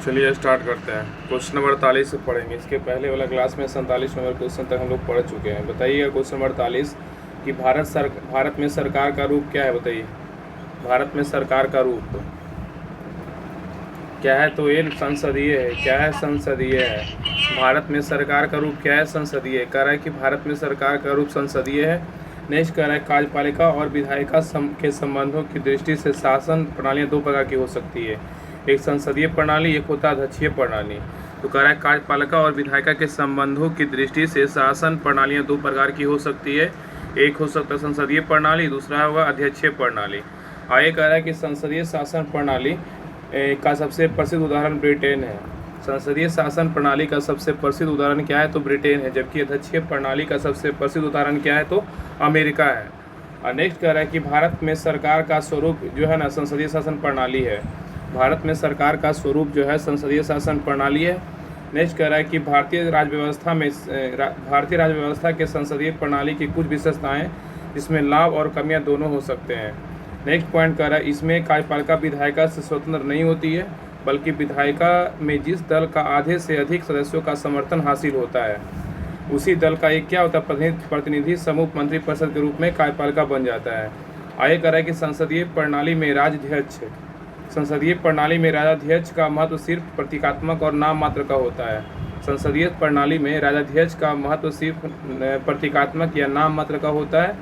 चलिए स्टार्ट करते हैं। क्वेश्चन नंबर 48 से पढ़ेंगे। इसके पहले वाला क्लास में 47 नंबर क्वेश्चन तक हम लोग पढ़ चुके हैं। बताइएगा क्वेश्चन नंबर 48 कि भारत में सरकार का रूप क्या है। बताइए भारत में सरकार का रूप क्या है। तो ये संसदीय है। क्या है? संसदीय है। भारत में सरकार का रूप क्या है? संसदीय। कह रहा है कि भारत में सरकार का रूप संसदीय है। नेक्स्ट कह रहा है कार्यपालिका और विधायिका के संबंधों की दृष्टि से शासन प्रणालियाँ दो प्रकार की हो सकती है। एक संसदीय प्रणाली, एक होता है अध्यक्षीय प्रणाली। तो कह रहा है कार्यपालिका और विधायिका के संबंधों की दृष्टि से शासन प्रणालियाँ दो प्रकार की हो सकती है। एक हो सकता है संसदीय प्रणाली, दूसरा होगा अध्यक्षीय प्रणाली। आगे कह रहा है कि संसदीय शासन प्रणाली का सबसे प्रसिद्ध उदाहरण ब्रिटेन है। संसदीय शासन प्रणाली का सबसे प्रसिद्ध उदाहरण क्या है? तो ब्रिटेन है। जबकि अध्यक्षीय प्रणाली का सबसे प्रसिद्ध उदाहरण क्या है? तो अमेरिका है। और नेक्स्ट कह रहा है कि भारत में सरकार का स्वरूप जो है ना संसदीय शासन प्रणाली है। भारत में सरकार का स्वरूप जो है संसदीय शासन प्रणाली है। नेक्स्ट कह रहा है कि भारतीय राज्य व्यवस्था के संसदीय प्रणाली की कुछ विशेषताएं जिसमें लाभ और कमियां दोनों हो सकते हैं। नेक्स्ट पॉइंट कह रहा है इसमें कार्यपालिका विधायिका से स्वतंत्र नहीं होती है, बल्कि विधायिका में जिस दल का आधे से अधिक सदस्यों का समर्थन हासिल होता है उसी दल का एक क्या होता है प्रतिनिधि समूह मंत्रिपरिषद के रूप में कार्यपालिका बन जाता है। आगे कह रहा है कि संसदीय प्रणाली में राजाध्यक्ष का महत्व सिर्फ प्रतीकात्मक और नाम मात्र का होता है। संसदीय प्रणाली में राजाध्यक्ष का महत्व सिर्फ प्रतीकात्मक या नाम मात्र का होता है।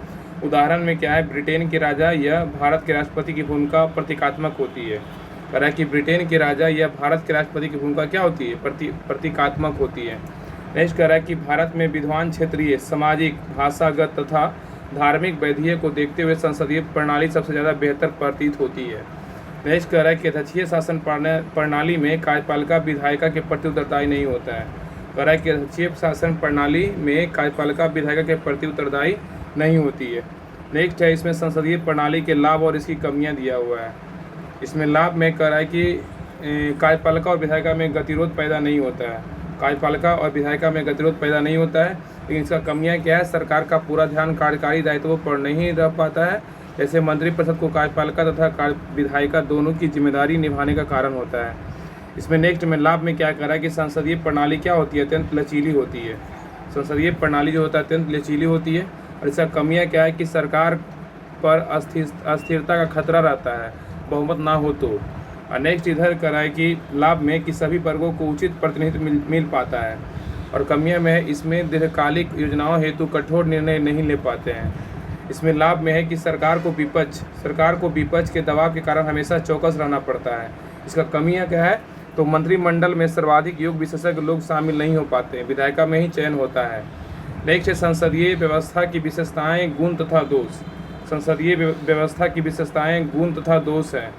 उदाहरण में क्या है? ब्रिटेन के राजा या भारत के राष्ट्रपति की भूमिका प्रतीकात्मक होती है। कह रहा है कि ब्रिटेन के राजा या भारत के राष्ट्रपति की भूमिका क्या होती है? प्रतीकात्मक होती है। नेक्स्ट कह रहा है कि भारत में विद्वान क्षेत्रीय, सामाजिक, भाषागत तथा धार्मिक वैधव्य को देखते हुए संसदीय प्रणाली सबसे ज़्यादा बेहतर प्रतीत होती है। नेक्स्ट कह रहा है कि अध्यक्षीय शासन प्रणाली में कार्यपालिका विधायिका के प्रति उत्तरदायी नहीं होता है। कह रहा है कि अध्यक्षीय शासन प्रणाली में कार्यपालिका विधायिका के प्रति उत्तरदायी नहीं होती है। नेक्स्ट है इसमें संसदीय प्रणाली के लाभ और इसकी कमियां दिया हुआ है। इसमें लाभ में कह रहा है कि कार्यपालिका और विधायिका में गतिरोध पैदा नहीं होता है। कार्यपालिका और विधायिका में गतिरोध पैदा नहीं होता है। लेकिन इसका कमियां क्या है? सरकार का पूरा ध्यान कार्यकारी दायित्वों पर नहीं रह पाता है। जैसे मंत्रिपरिषद को कार्यपालिका तथा विधायिका दोनों की जिम्मेदारी निभाने का कारण होता है। इसमें नेक्स्ट में लाभ में क्या कह रहा है कि संसदीय प्रणाली क्या होती है? अत्यंत लचीली होती है। संसदीय प्रणाली जो होता है अत्यंत लचीली होती है। और इसका कमियां क्या है कि सरकार पर अस्थिरता का खतरा रहता है, बहुमत ना हो तो। और नेक्स्ट इधर कह रहा है कि लाभ में कि सभी वर्गों को उचित प्रतिनिधित्व मिल पाता है। और कमियां में है इसमें दीर्घकालिक योजनाओं हेतु कठोर निर्णय नहीं ले पाते हैं। इसमें लाभ में है कि सरकार को विपक्ष के दबाव के कारण हमेशा चौकस रहना पड़ता है। इसका कमियां क्या है? तो मंत्रिमंडल में सर्वाधिक योग्य विशेषज्ञ लोग शामिल नहीं हो पाते, विधायिका में ही चयन होता है। नेक्स्ट है संसदीय व्यवस्था की विशेषताएं, गुण तथा दोष। संसदीय व्यवस्था की विशेषताएं, गुण तथा दोष है।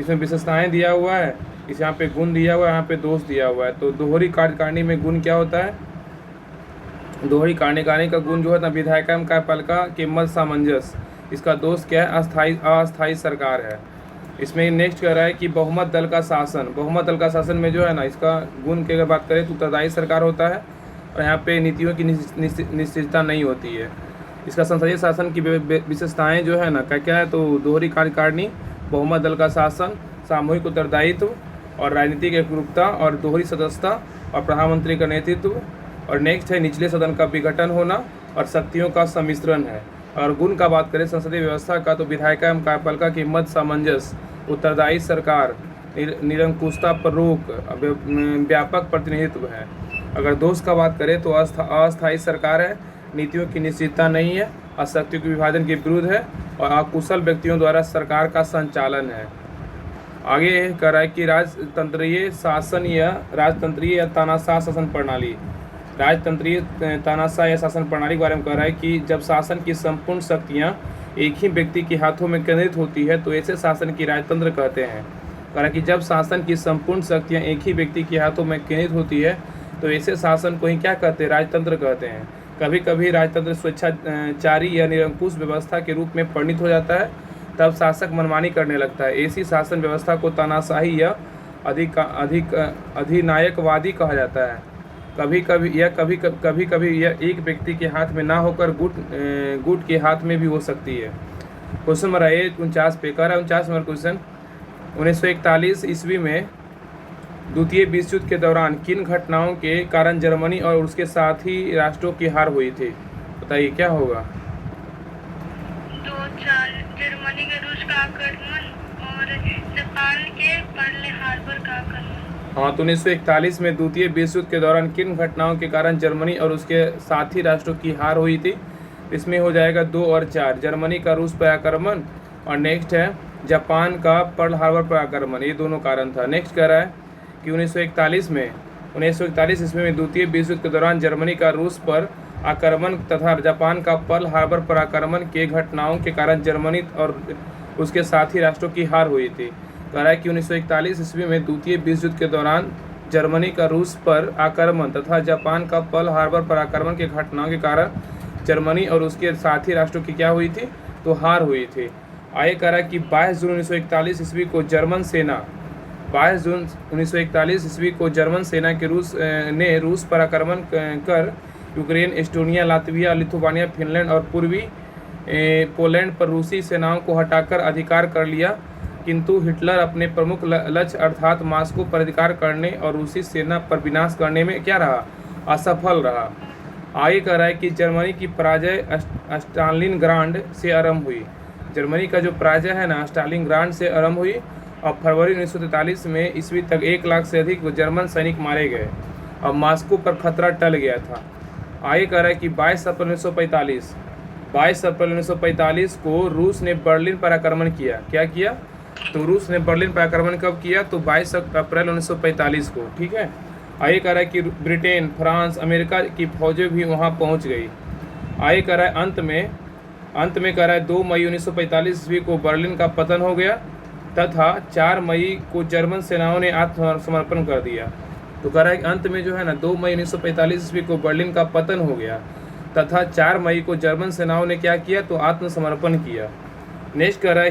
इसमें विशेषताएं दिया हुआ है, इस यहाँ पे गुण दिया हुआ है, यहाँ पे दोष दिया हुआ है। तो दोहरी कार्यकारिणी में गुण क्या होता है? दोहरी कार्यकारिणी का गुण जो है ना विधायिका एवं कार्यपालिका के मध्य सामंजस्य। इसका दोष क्या है? अस्थायी सरकार है। इसमें नेक्स्ट कह रहा है कि बहुमत दल का शासन में जो है ना इसका गुण की अगर बात करें तो उत्तरदायी सरकार होता है और यहाँ पे नीतियों की निश्चितता नहीं होती है। इसका संसदीय शासन की विशेषताएं जो है ना क्या है? तो दोहरी कार्यकारिणी, बहुमत दल का शासन, सामूहिक उत्तरदायित्व और राजनीतिक एकरूपता और दोहरी सदस्यता और प्रधानमंत्री का नेतृत्व। और नेक्स्ट है निचले सदन का विघटन होना और शक्तियों का सम्मिश्रण है। और गुण का बात करें संसदीय व्यवस्था का तो विधायिका एवं कार्यपालिका की मध्य सामंजस्य, उत्तरदायी सरकार, निरंकुशता पर रोक, व्यापक प्रतिनिधित्व है। अगर दोष का बात करें तो अस्थायी सरकार है, नीतियों की निश्चितता नहीं है, शक्तियों के विभाजन के विरुद्ध है और अकुशल व्यक्तियों द्वारा सरकार का संचालन है। आगे कह रहा है कि राजतंत्रीय या तानाशाह शासन प्रणाली। राजतंत्रीय तानाशाह या शासन प्रणाली के बारे में कह रहा है कि जब शासन की संपूर्ण शक्तियां एक ही व्यक्ति के हाथों में केंद्रित होती है तो ऐसे शासन की राजतंत्र कहते हैं। कह रहा है कि जब शासन की संपूर्ण शक्तियां एक ही व्यक्ति के हाथों में केंद्रित होती है तो ऐसे शासन को ही क्या कहते हैं? राजतंत्र कहते हैं। कभी कभी राजतंत्र स्वेच्छाचारी या निरंकुश व्यवस्था के रूप में परिणित हो जाता है, तब शासक मनमानी करने लगता है। ऐसी शासन व्यवस्था को तानाशाही या अधिनायकवादी कहा जाता है। कभी कभी यह एक व्यक्ति के हाथ में ना होकर गुट के हाथ में भी हो सकती है। क्वेश्चन नंबर 49 पे कह रहा है 49 नंबर क्वेश्चन 1941 ईस्वी में द्वितीय विश्व युद्ध के दौरान किन घटनाओं के कारण जर्मनी और उसके साथी राष्ट्रों की हार हुई थी? बताइए क्या होगा? जर्मनी के रूस का आक्रमण और जापान के पर्ल हार्बर का आक्रमण। हाँ, तो 1941 में द्वितीय विश्व युद्ध के दौरान किन घटनाओं के कारण जर्मनी और उसके साथी राष्ट्रों की हार हुई थी? इसमें हो जाएगा 2 और 4, जर्मनी का रूस पर आक्रमण और नेक्स्ट है जापान का पर्ल हार्बर पर आक्रमण, ये दोनों कारण था। नेक्स्ट कह रहा है कि 1941 ईस्वी में द्वितीय विश्व युद्ध के दौरान जर्मनी का रूस पर आक्रमण तथा जापान का पर्ल हार्बर पर आक्रमण के घटनाओं के कारण जर्मनी और उसके साथी राष्ट्रों की हार हुई थी। कह रहा है कि 1941 ईस्वी में द्वितीय विश्व युद्ध के दौरान जर्मनी का रूस पर आक्रमण तथा जापान का पर्ल हार्बर पर आक्रमण के घटनाओं के कारण जर्मनी और उसके साथी राष्ट्रों की क्या हुई थी? तो हार हुई थी। आगे कह रहा है कि 22 जून 1941 ईस्वी को जर्मन सेना 22 जून 1941 ईस्वी को जर्मन सेना के रूस पर आक्रमण कर Ukraine, Estonia, Latvia, Lithuania, Finland और पूर्वी पोलैंड पर रूसी सेनाओं को हटाकर अधिकार कर लिया, किंतु हिटलर अपने प्रमुख लक्ष्य अर्थात मॉस्को पर अधिकार करने और रूसी सेना पर विनाश करने में क्या रहा? असफल रहा। आगे कह रहा है कि जर्मनी की पराजय स्टालिनग्राड से आरंभ हुई। जर्मनी का जो पराजय है ना, स्टालिनग्राड से आरंभ हुई और फरवरी 1943 में ईस्वी तक 1 लाख से अधिक जर्मन सैनिक मारे गए और मॉस्को पर खतरा टल गया था। आगे कह रहा है कि 22 अप्रैल 1945 को रूस ने बर्लिन पर आक्रमण किया। क्या किया? तो रूस ने बर्लिन पर आक्रमण कब किया? तो 22 अप्रैल 1945 को। ठीक है। आगे कह रहा है कि ब्रिटेन, फ्रांस, अमेरिका की फौजें भी वहां पहुंच गई। आगे कह रहा है अंत में कह रहा है 2 मई 1945 ईस्वी को बर्लिन का पतन हो गया तथा 4 मई को जर्मन सेनाओं ने आत्मसमर्पण कर दिया। तो कह रहा है कि अंत में जो है ना 2 मई 1945 ईस्वी को बर्लिन का पतन हो गया तथा 4 मई को जर्मन सेनाओं ने क्या किया? तो आत्मसमर्पण किया। नेक्स्ट कह रहा है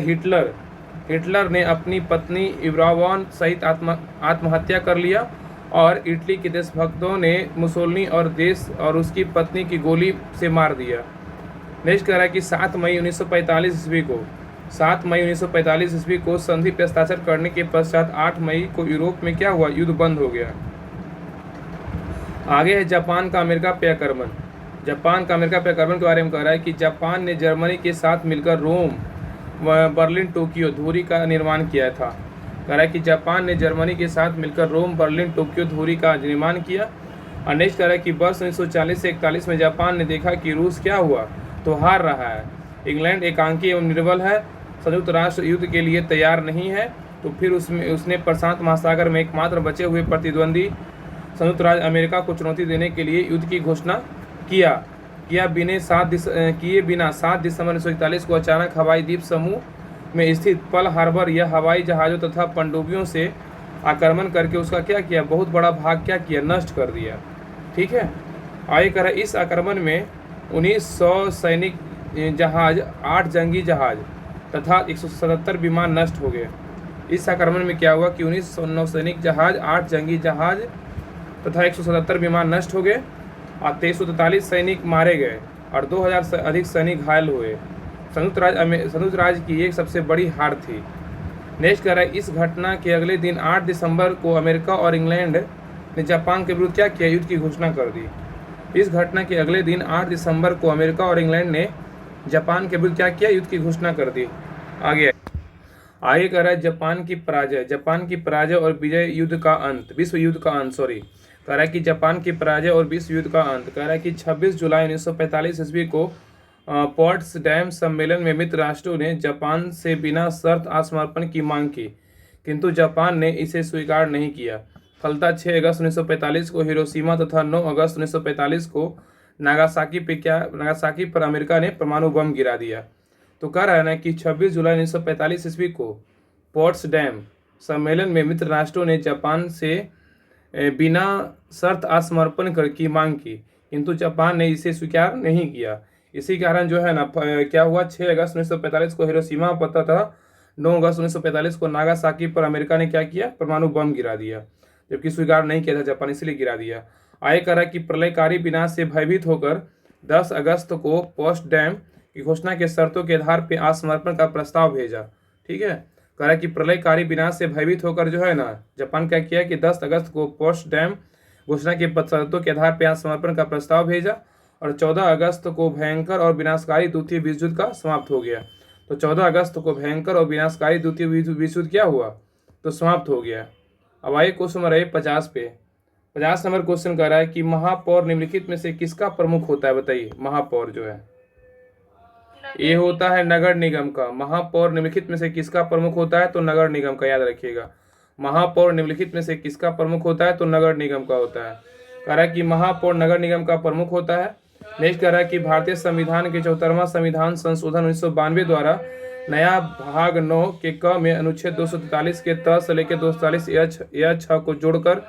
हिटलर ने अपनी पत्नी इब्रावान सहित आत्महत्या कर लिया और इटली के देशभक्तों ने मुसोलिनी और उसकी पत्नी की गोली से मार दिया। नेक्स्ट कह रहा है कि 7 मई 1945 ईस्वी को संधि पर हस्ताक्षर करने के पश्चात 8 मई को यूरोप में क्या हुआ? युद्ध बंद हो गया। आगे है जापान का अमेरिका पे आक्रमण के बारे में कह रहा है कि जापान ने जर्मनी के साथ मिलकर रोम, बर्लिन, टोक्यो धुरी का निर्माण किया था। कह रहा है कि जापान ने जर्मनी के साथ मिलकर रोम, बर्लिन, टोक्यो धुरी का निर्माण किया। और नेक्स्ट कह रहा है कि वर्ष 1940 से 41 में जापान ने देखा कि रूस क्या हुआ? तो हार रहा है। इंग्लैंड एकांकी एवं निर्बल है, संयुक्त राष्ट्र युद्ध के लिए तैयार नहीं है। तो फिर उसने प्रशांत महासागर में एकमात्र बचे हुए प्रतिद्वंदी संयुक्त राज्य अमेरिका को चुनौती देने के लिए युद्ध की घोषणा किए बिना 7 दिसंबर 1941 को अचानक हवाई द्वीप समूह में स्थित पर्ल हार्बर या हवाई जहाज़ों तथा पनडुब्बियों से आक्रमण करके उसका क्या किया? बहुत बड़ा भाग क्या किया? नष्ट कर दिया। ठीक है। आगे कह रहा है इस आक्रमण में 1900 सैनिक जहाज, 8 जंगी जहाज तथा 177 विमान नष्ट हो गए। इस आक्रमण में क्या हुआ कि 1900 सैनिक जहाज, 8 जंगी जहाज तथा 177 विमान नष्ट हो गए और 343 सैनिक मारे गए और 2000 से अधिक सैनिक घायल हुए। संयुक्त राज्य की एक सबसे बड़ी हार थी। नेक्स्ट कह रहा है इस घटना के अगले दिन 8 दिसंबर को अमेरिका और इंग्लैंड ने जापान के विरुद्ध क्या किया? युद्ध की घोषणा कर दी। इस घटना के अगले दिन 8 दिसंबर को अमेरिका और इंग्लैंड ने जापान के विरुद्ध क्या किया? युद्ध की घोषणा कर दी। आगे कह रहा है जापान की पराजय और विश्व युद्ध का अंत कह रहा है कि जापान की पराजय और विश्व युद्ध का अंत। कह रहा है कि 26 जुलाई 1945 ईस्वी को पोट्सडैम सम्मेलन में मित्र राष्ट्रों ने जापान से बिना शर्त आत्मसमर्पण की मांग की, किंतु जापान ने इसे स्वीकार नहीं किया। फलतः 6 अगस्त 1945 को हिरोशिमा तथा 9 अगस्त 1945 को नागासाकी पर अमेरिका ने परमाणु बम गिरा दिया। तो कह रहा है ना कि 26 जुलाई 1945 ईस्वी को पोट्सडैम सम्मेलन में मित्र राष्ट्रों ने जापान से बिना शर्त आत्मसमर्पण की मांग की, किंतु जापान ने इसे स्वीकार नहीं किया। इसी कारण जो है ना क्या हुआ? 6 अगस्त 1945 को हिरोशिमा पर तथा 9 अगस्त 1945 को नागासाकी पर अमेरिका ने क्या किया? परमाणु बम गिरा दिया, जबकि स्वीकार नहीं किया था जापान, इसलिए गिरा दिया। आगे कह रहा है कि प्रलयकारी विनाश से भयभीत होकर 10 अगस्त को पोट्सडैम की घोषणा के शर्तों के आधार पर आत्मसमर्पण का प्रस्ताव भेजा। ठीक है। कह रहा है कि प्रलयकारी विनाश से भयभीत होकर जो है ना जापान क्या किया कि 10 अगस्त को पोट्सडैम घोषणा के शर्तों के आधार पर आत्मसमर्पण का प्रस्ताव भेजा और 14 अगस्त को भयंकर और विनाशकारी द्वितीय विश्व युद्ध का समाप्त हो गया। तो 14 अगस्त को भयंकर और विनाशकारी द्वितीय विश्व युद्ध क्या हुआ, तो समाप्त हो गया। अब आइए क्वेश्चन नंबर है 50 पे। 50 नंबर क्वेश्चन कह रहा है कि महापौर निम्नलिखित में से किसका प्रमुख होता है, बताइए। महापौर जो है ये होता है नगर निगम का। महापौर निम्नलिखित में से किसका प्रमुख होता है, तो नगर निगम का, याद रखिएगा। महापौर निम्नलिखित में से किसका प्रमुख होता है, तो नगर निगम का होता है। कह रहा है कि महापौर नगर निगम का प्रमुख होता है। नेक्स्ट कह रहा है कि भारतीय संविधान के 74वां संविधान संशोधन 1992 द्वारा नया भाग 9 के क में अनुच्छेद 243 के त से लेकर 243 या 6 को जोड़कर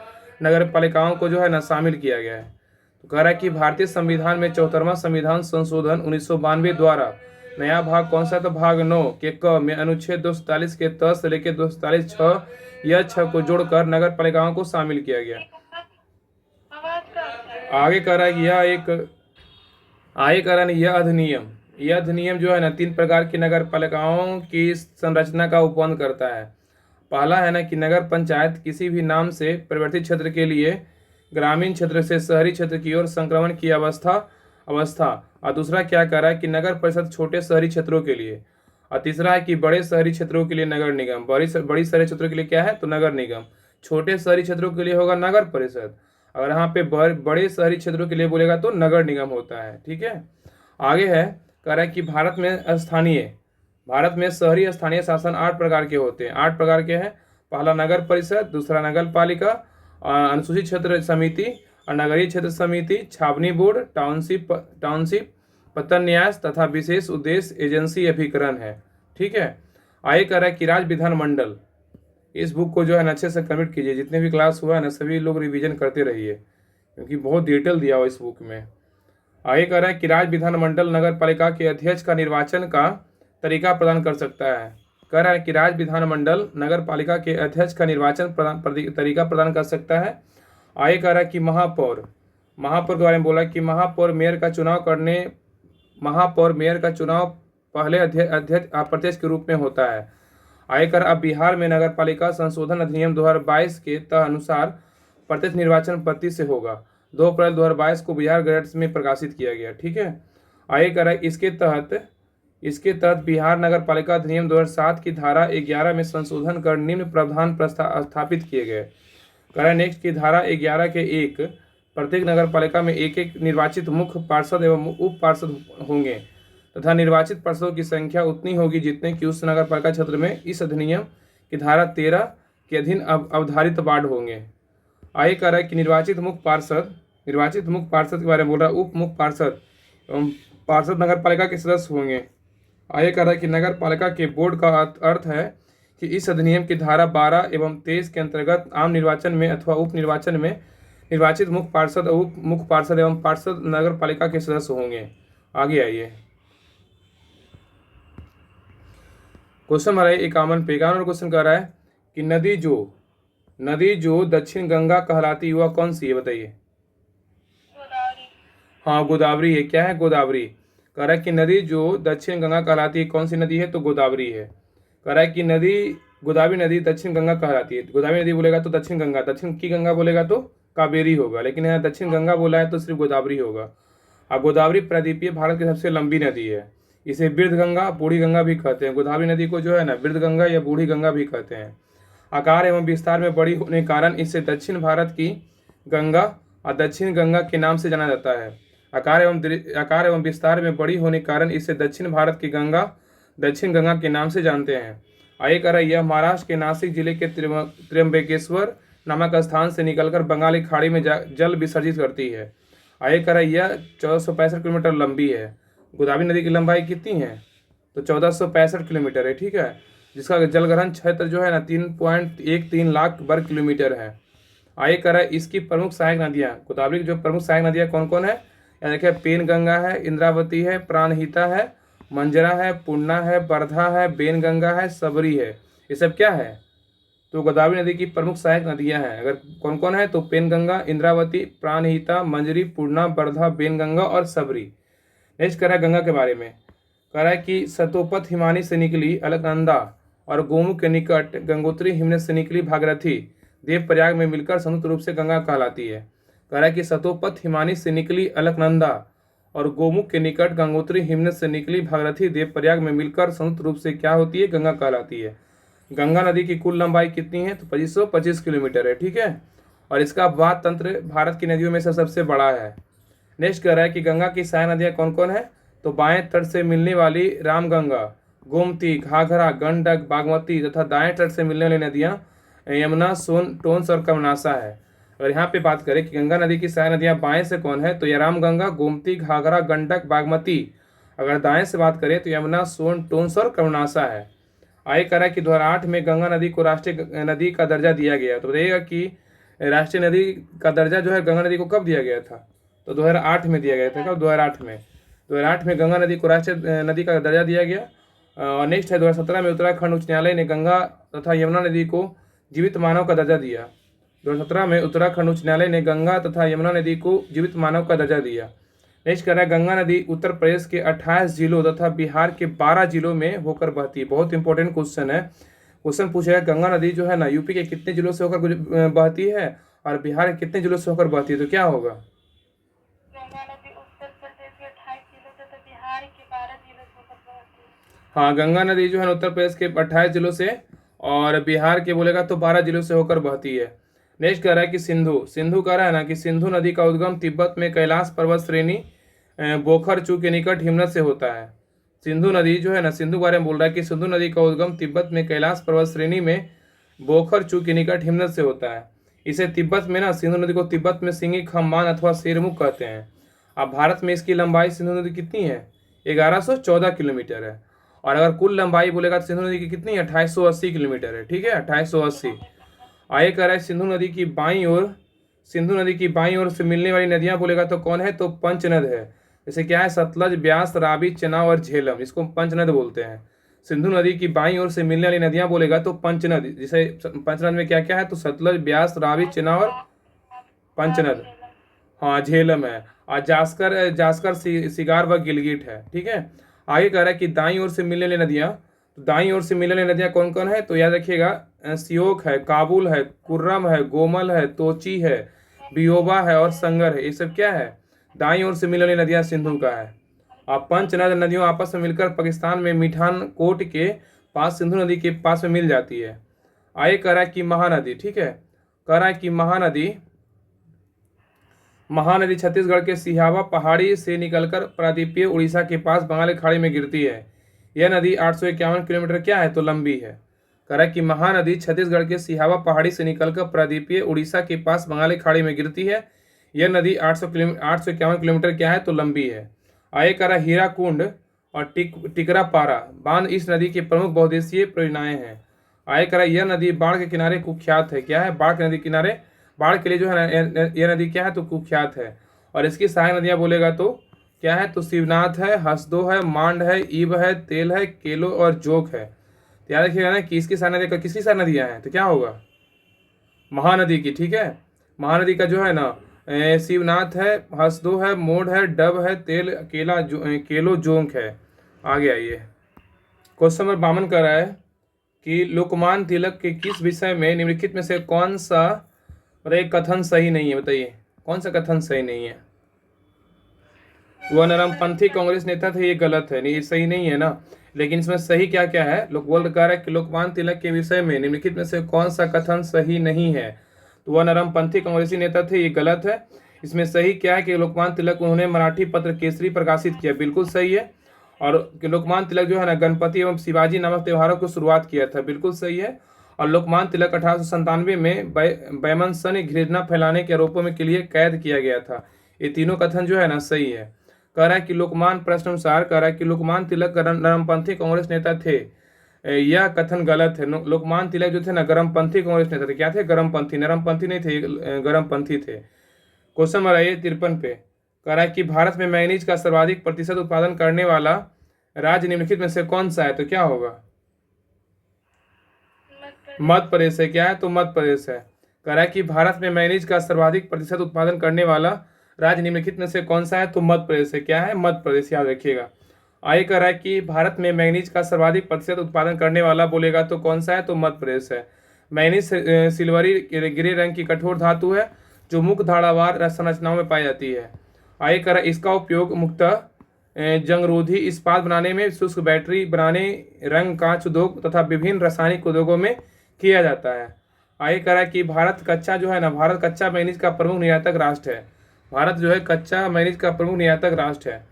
नगर पालिकाओं को जो है ना शामिल किया गया है। तो कह रहा है कि भारतीय संविधान में 74वां संविधान संशोधन 1992 द्वारा नया भाग कौन सा, तो भाग 9 के क में अनुच्छेद 243 के त से लेकर 243 6 या 6 को जोड़कर नगर पालिकाओं को शामिल किया गया। आगे कह रहा है कि यह अधिनियम जो है ना 3 प्रकार की नगर पालिकाओं की संरचना का उपबंध करता है। पहला है ना कि नगर पंचायत किसी भी नाम से परिवर्तित क्षेत्र के लिए ग्रामीण क्षेत्र से शहरी क्षेत्र की ओर संक्रमण की अवस्था। और दूसरा क्या कह रहा है कि नगर परिषद छोटे शहरी क्षेत्रों के लिए। और तीसरा है कि बड़े शहरी क्षेत्रों के लिए नगर निगम। बड़ी शहरी क्षेत्रों के लिए क्या है, तो नगर निगम। छोटे शहरी क्षेत्रों के लिए होगा नगर परिषद। अगर यहाँ पे बड़े शहरी क्षेत्रों के लिए बोलेगा तो नगर निगम होता है। ठीक है, आगे है कह रहा है कि भारत में शहरी स्थानीय शासन 8 प्रकार के होते हैं। 8 प्रकार के हैं। पहला नगर परिषद, दूसरा नगर पालिका, अनुसूचित क्षेत्र समिति और नगरीय क्षेत्र समिति, छावनी बोर्ड, टाउनशिप, पत्तन न्यास तथा विशेष उद्देश्य एजेंसी अभिकरण है। ठीक है, आगे कह रहा है कि राज्य विधान मंडल। इस बुक को जो है ना अच्छे से कंप्लीट कीजिए। जितने भी क्लास हुआ है ना सभी लोग रिवीजन करते रहिए, क्योंकि बहुत डिटेल दिया हुआ इस बुक में। आगे कह रहा है कि राज्य विधान मंडल नगर पालिका के अध्यक्ष का निर्वाचन का तरीका प्रदान कर सकता है। कह रहा है कि राज्य विधान मंडल नगर पालिका के अध्यक्ष का निर्वाचन तरीका प्रदान कर सकता है। आगे कह रहा है कि महापौर के बारे में बोला कि महापौर मेयर का चुनाव पहले अप्रत्यक्ष के रूप में होता है। आगे कह रहा अब बिहार में नगर पालिका संशोधन अधिनियम 2022 के अनुसार प्रत्यक्ष निर्वाचन पद्धति से होगा। 2 अप्रैल 2022 को बिहार गजट में प्रकाशित किया गया। ठीक है, आगे कह रहा है इसके तहत बिहार नगर पालिका अधिनियम 2007 की धारा 11 में संशोधन कर निम्न प्रावधान स्थापित किए गए। कह रहा है नेक्स्ट की धारा 11 के 1 प्रत्येक नगर पालिका में एक निर्वाचित मुख्य पार्षद एवं उप पार्षद होंगे तथा निर्वाचित पार्षदों की संख्या उतनी होगी जितने कि उस नगर पालिका क्षेत्र में इस अधिनियम की धारा 13 के अधीन अवधारित वार्ड होंगे। आगे कह रहा है कि निर्वाचित मुख्य पार्षद के बारे में बोल रहा है। उप मुख्य पार्षद एवं पार्षद नगर पालिका के सदस्य होंगे। आगे कह रहा है कि नगर पालिका के बोर्ड का अर्थ है कि इस अधिनियम की धारा 12 एवं 23 के अंतर्गत आम निर्वाचन में अथवा उप निर्वाचन में निर्वाचित मुख्य पार्षद और उप मुख्य पार्षद एवं पार्षद नगर पालिका के सदस्य होंगे। आगे आइए क्वेश्चन नंबर 51 पे। 51 क्वेश्चन कह रहा है कि नदी जो दक्षिण गंगा कहलाती वह कौन सी है, बताइए। हाँ, गोदावरी है। क्या है, गोदावरी। कह रहा है कि नदी जो दक्षिण गंगा कहलाती है कौन सी नदी है, तो गोदावरी है। कह रहा है कि गोदावरी नदी दक्षिण गंगा कहलाती है। गोदावरी नदी बोलेगा तो दक्षिण गंगा, दक्षिण की गंगा बोलेगा तो कावेरी होगा, लेकिन यहाँ दक्षिण गंगा बोला है तो सिर्फ गोदावरी होगा। और गोदावरी प्रायद्वीपीय भारत की सबसे लंबी नदी है। इसे वृद्ध गंगा, बूढ़ी गंगा भी कहते हैं। गोदावरी नदी को जो है ना वृद्ध गंगा या बूढ़ी गंगा भी कहते हैं। आकार एवं विस्तार में बड़ी होने के कारण इसे दक्षिण भारत की गंगा और दक्षिण गंगा के नाम से जाना जाता है। आकार एवं विस्तार में बड़ी होने के कारण इसे दक्षिण भारत की गंगा दक्षिण गंगा के नाम से जानते हैं। आगे कह रहा है यह महाराष्ट्र के नासिक जिले के त्र्यंबकेश्वर नामक स्थान से निकलकर बंगाली खाड़ी में जल विसर्जित करती है। आगे कह रहा है यह 1465 किलोमीटर लंबी है। गोदावरी नदी की लंबाई कितनी है, तो 1465 किलोमीटर है। ठीक है, जिसका जलग्रहण क्षेत्र जो है ना 3.13 लाख वर्ग किलोमीटर है। आगे कह रहा है इसकी प्रमुख सहायक नदियाँ, गोदावरी की जो प्रमुख सहायक नदियाँ कौन कौन है, यहाँ देखिए पेन गंगा है, इंद्रावती है, प्राणहिता है, मंजरा है, पूर्णा है, वर्धा है, बेन गंगा है, सबरी है। ये सब क्या है, तो गोदावरी नदी की प्रमुख सहायक नदियां हैं। अगर कौन कौन है तो पेन गंगा, इंद्रावती, प्राणहिता, मंजरी, पूर्णा, वर्धा, बेन गंगा और सबरी। नेक्स्ट कह रहा है गंगा के बारे में, कह रहा है कि सतोपथ हिमानी से निकली अलकनंदा और गोमुख के निकट गंगोत्री हिमनद से निकली भागीरथी देवप्रयाग में मिलकर संयुक्त रूप से गंगा कहलाती है। कह रहा है कि सतोपथ हिमानी से निकली अलकनंदा और गोमुख के निकट गंगोत्री हिमनद से निकली भागीरथी देवप्रयाग में मिलकर संयुक्त रूप से क्या होती है, गंगा कहलाती है। गंगा नदी की कुल लंबाई कितनी है, तो 2525 किलोमीटर है, ठीक है। और इसका बहाव तंत्र भारत की नदियों में से सबसे बड़ा है। नेक्स्ट कह रहा है कि गंगा की सहायक नदियाँ कौन कौन है, तो बाएं तट से मिलने वाली रामगंगा, गोमती, घाघरा, गंडक, बागमती तथा दाएं तट से मिलने वाली नदियाँ यमुना, सोन, टोंस और कर्मनाशा है। और यहाँ पे बात करें कि गंगा नदी की सहायक नदियाँ बाएं से कौन है, तो ये रामगंगा, गोमती, घाघरा, गंडक, बागमती। अगर दाएं से बात करें तो यमुना, सोन, टोंस और कर्मनाशा है। आगे कह रहा है कि 2008 में गंगा नदी को राष्ट्रीय नदी का दर्जा दिया गया। तो बताइएगा कि राष्ट्रीय नदी का दर्जा जो है गंगा नदी को कब दिया गया था, तो 2008 में दिया गया था। कब, 2008 में गंगा नदी को राष्ट्रीय नदी का दर्जा दिया गया। और नेक्स्ट है 2017 में उत्तराखंड उच्च न्यायालय ने गंगा तथा यमुना नदी को जीवित मानव का दर्जा दिया। 2017 में उत्तराखंड उच्च न्यायालय ने गंगा तथा यमुना नदी को जीवित मानव का दर्जा दिया। नेक्स्ट कह रहा है गंगा नदी उत्तर प्रदेश के 28 जिलों तथा बिहार के 12 जिलों में होकर बहती है। बहुत इंपॉर्टेंट क्वेश्चन है। क्वेश्चन पूछेगा गंगा नदी जो है ना यूपी के कितने जिलों से होकर बहती है और बिहार के कितने जिलों से होकर बहती है, तो क्या होगा? गंगा नदी उत्तर प्रदेश के 28 जिलों तथा बिहार के 12 जिलों से होकर बहती है। हाँ, गंगा नदी जो है उत्तर प्रदेश के 28 जिलों से और बिहार के बोलेगा तो 12 जिलों से होकर बहती है। नेक्स्ट कह रहा है कि सिंधु कह रहा है ना कि सिंधु नदी का उद्गम तिब्बत में कैलाश पर्वत श्रेणी बोखरचू के निकट हिमनद से होता है। सिंधु नदी जो है ना, सिंधु बारे में बोल रहा है कि सिंधु नदी का उद्गम तिब्बत में कैलाश पर्वत श्रेणी में बोखरचू के निकट हिमनद से होता है। इसे तिब्बत में ना सिंधु नदी को तिब्बत में सिंगी खम्बान अथवा शेरमुख कहते हैं। अब भारत में इसकी लंबाई सिंधु नदी कितनी है, 1114 किलोमीटर है। और अगर कुल लंबाई बोलेगा तो सिंधु नदी की कितनी है, 2880 किलोमीटर है, ठीक है, 2880। आगे कह रहा है सिंधु नदी की बाईं ओर से मिलने वाली नदियां बोलेगा तो कौन है, तो पंचनद है। जैसे क्या है, सतलज, ब्यास, रावी, चेनाब और झेलम, इसको पंचनद बोलते हैं। सिंधु नदी की बाईं ओर से मिलने वाली नदियां बोलेगा तो पंचनद। जैसे पंचनद में क्या क्या है, तो सतलज, ब्यास, रावी, चेनाब और पंचनद, हाँ झेलम है। और जास्कर सिगार व गिलगिट है, ठीक है। आगे कह रहा है कि दाईं ओर से मिलने वाली नदियां, तो दाईं ओर से मिलने वाली नदियां कौन कौन है, तो याद रखिएगा सियोक है, काबुल है, कुर्रम है, गोमल है, तोची है, बियोबा है और संगर है। ये सब क्या है, दाईं ओर से मिलने वाली नदियां सिंधु का है। अब पंचनद नदियों आपस में मिलकर पाकिस्तान में मिठानकोट के पास सिंधु नदी के पास में मिल जाती है। आगे कह रहा है कि महानदी, ठीक है, कह रहा है कि महानदी छत्तीसगढ़ के सिहावा पहाड़ी से निकलकर प्रायद्वीपीय उड़ीसा के पास बंगाल की खाड़ी में गिरती है। यह नदी 851 किलोमीटर क्या है, तो लंबी है। कह रहा है कि महानदी छत्तीसगढ़ के सिहावा पहाड़ी से निकलकर प्रायद्वीपीय उड़ीसा के पास बंगाल की खाड़ी में गिरती है। यह नदी 851 किलोमीटर क्या है, तो लंबी है। आगे कह रहा है हीराकुंड और टिकरापारा बांध इस नदी के प्रमुख बहुउद्देशीय परियोजनाएं हैं। आगे कह रहा है यह नदी बाढ़ के किनारे कुख्यात है। क्या है, बाढ़ के नदी किनारे, बाढ़ के लिए जो है ना यह नदी क्या है, तो कुख्यात है। और इसकी सहायक नदियां बोलेगा तो क्या है, तो शिवनाथ है, हसदो है, मांड है, ईब है, तेल है, केलो और जोक है। तो याद रखिएगा ना कि इसकी सहायक नदी किसकी सहायक नदियां हैं, तो क्या होगा, महानदी की, ठीक है। महानदी का जो है ना शिवनाथ है, हसदो है, मोड है, डब है, तेल, केलो, जोंक है। आगे आइए, क्वेश्चन नंबर 52 कर रहा है कि लोकमान्य तिलक के किस विषय में निम्नलिखित में से कौन सा कथन सही नहीं है, बताइए कौन सा कथन सही नहीं है। वह नरमपंथी कांग्रेस नेता थे, ये गलत है, नहीं, ये सही नहीं है ना। लेकिन इसमें सही क्या क्या है, लोग बोल रहा है कि लोकमान्य तिलक के विषय में निम्नलिखित में से कौन सा कथन सही नहीं है, तो वह नरमपंथी कांग्रेसी नेता थे, ये गलत है। इसमें सही क्या है कि लोकमान्य तिलक उन्होंने मराठी पत्र केसरी प्रकाशित किया, बिल्कुल सही है। और लोकमान्य तिलक जो है ना गणपति एवं शिवाजी नामक त्योहारों को शुरुआत किया था, बिल्कुल सही है। और लोकमान्य तिलक 1897 में बैमनसन घृणा फैलाने के आरोपों में के लिए कैद किया गया था। ये तीनों कथन जो है ना सही है। कह रहा है कि लोकमान्य प्रश्न अनुसार कह रहा है कि लोकमान्य तिलक नरमपंथी कांग्रेस नेता थे, यह कथन गलत है। लोकमान्य तिलक जो थे ना गरमपंथी कांग्रेस नेता थे। क्या थे, गरमपंथी, नरमपंथी नहीं थे, गरमपंथी थे। क्वेश्चन नंबर 53 पे कह रहा है कि भारत में मैंगनीज का सर्वाधिक प्रतिशत उत्पादन करने वाला राज्य निम्नलिखित में से कौन सा है, तो क्या होगा, मध्य प्रदेश है। क्या है, तो मध्य प्रदेश है। कह रहा है कि भारत में मैंगनीज का सर्वाधिक प्रतिशत उत्पादन करने वाला राज्य निम्नलिखित में से कौन सा है, तो मध्य प्रदेश है। क्या है, मध्य प्रदेश, याद रखिएगा। आगे कह रहा है कि भारत में मैंगनीज का सर्वाधिक प्रतिशत उत्पादन करने वाला बोलेगा तो कौन सा है, तो मध्य प्रदेश है। मैंगनीज सिल्वरी ग्रे रंग की कठोर धातु है जो मुख्य धारावार संरचनाओं में पाई जाती है। आगे कह रहा है इसका उपयोग मुख्यतः जंगरोधी इस्पात बनाने में, शुष्क बैटरी बनाने, रंग कांच उद्योग तथा विभिन्न रासायनिक उद्योगों में किया जाता है। आगे कह रहा है कि भारत कच्चा जो है ना, भारत कच्चा मैंगनीज का प्रमुख निर्यातक राष्ट्र है। भारत जो है कच्चा मैंगनीज का प्रमुख निर्यातक राष्ट्र है।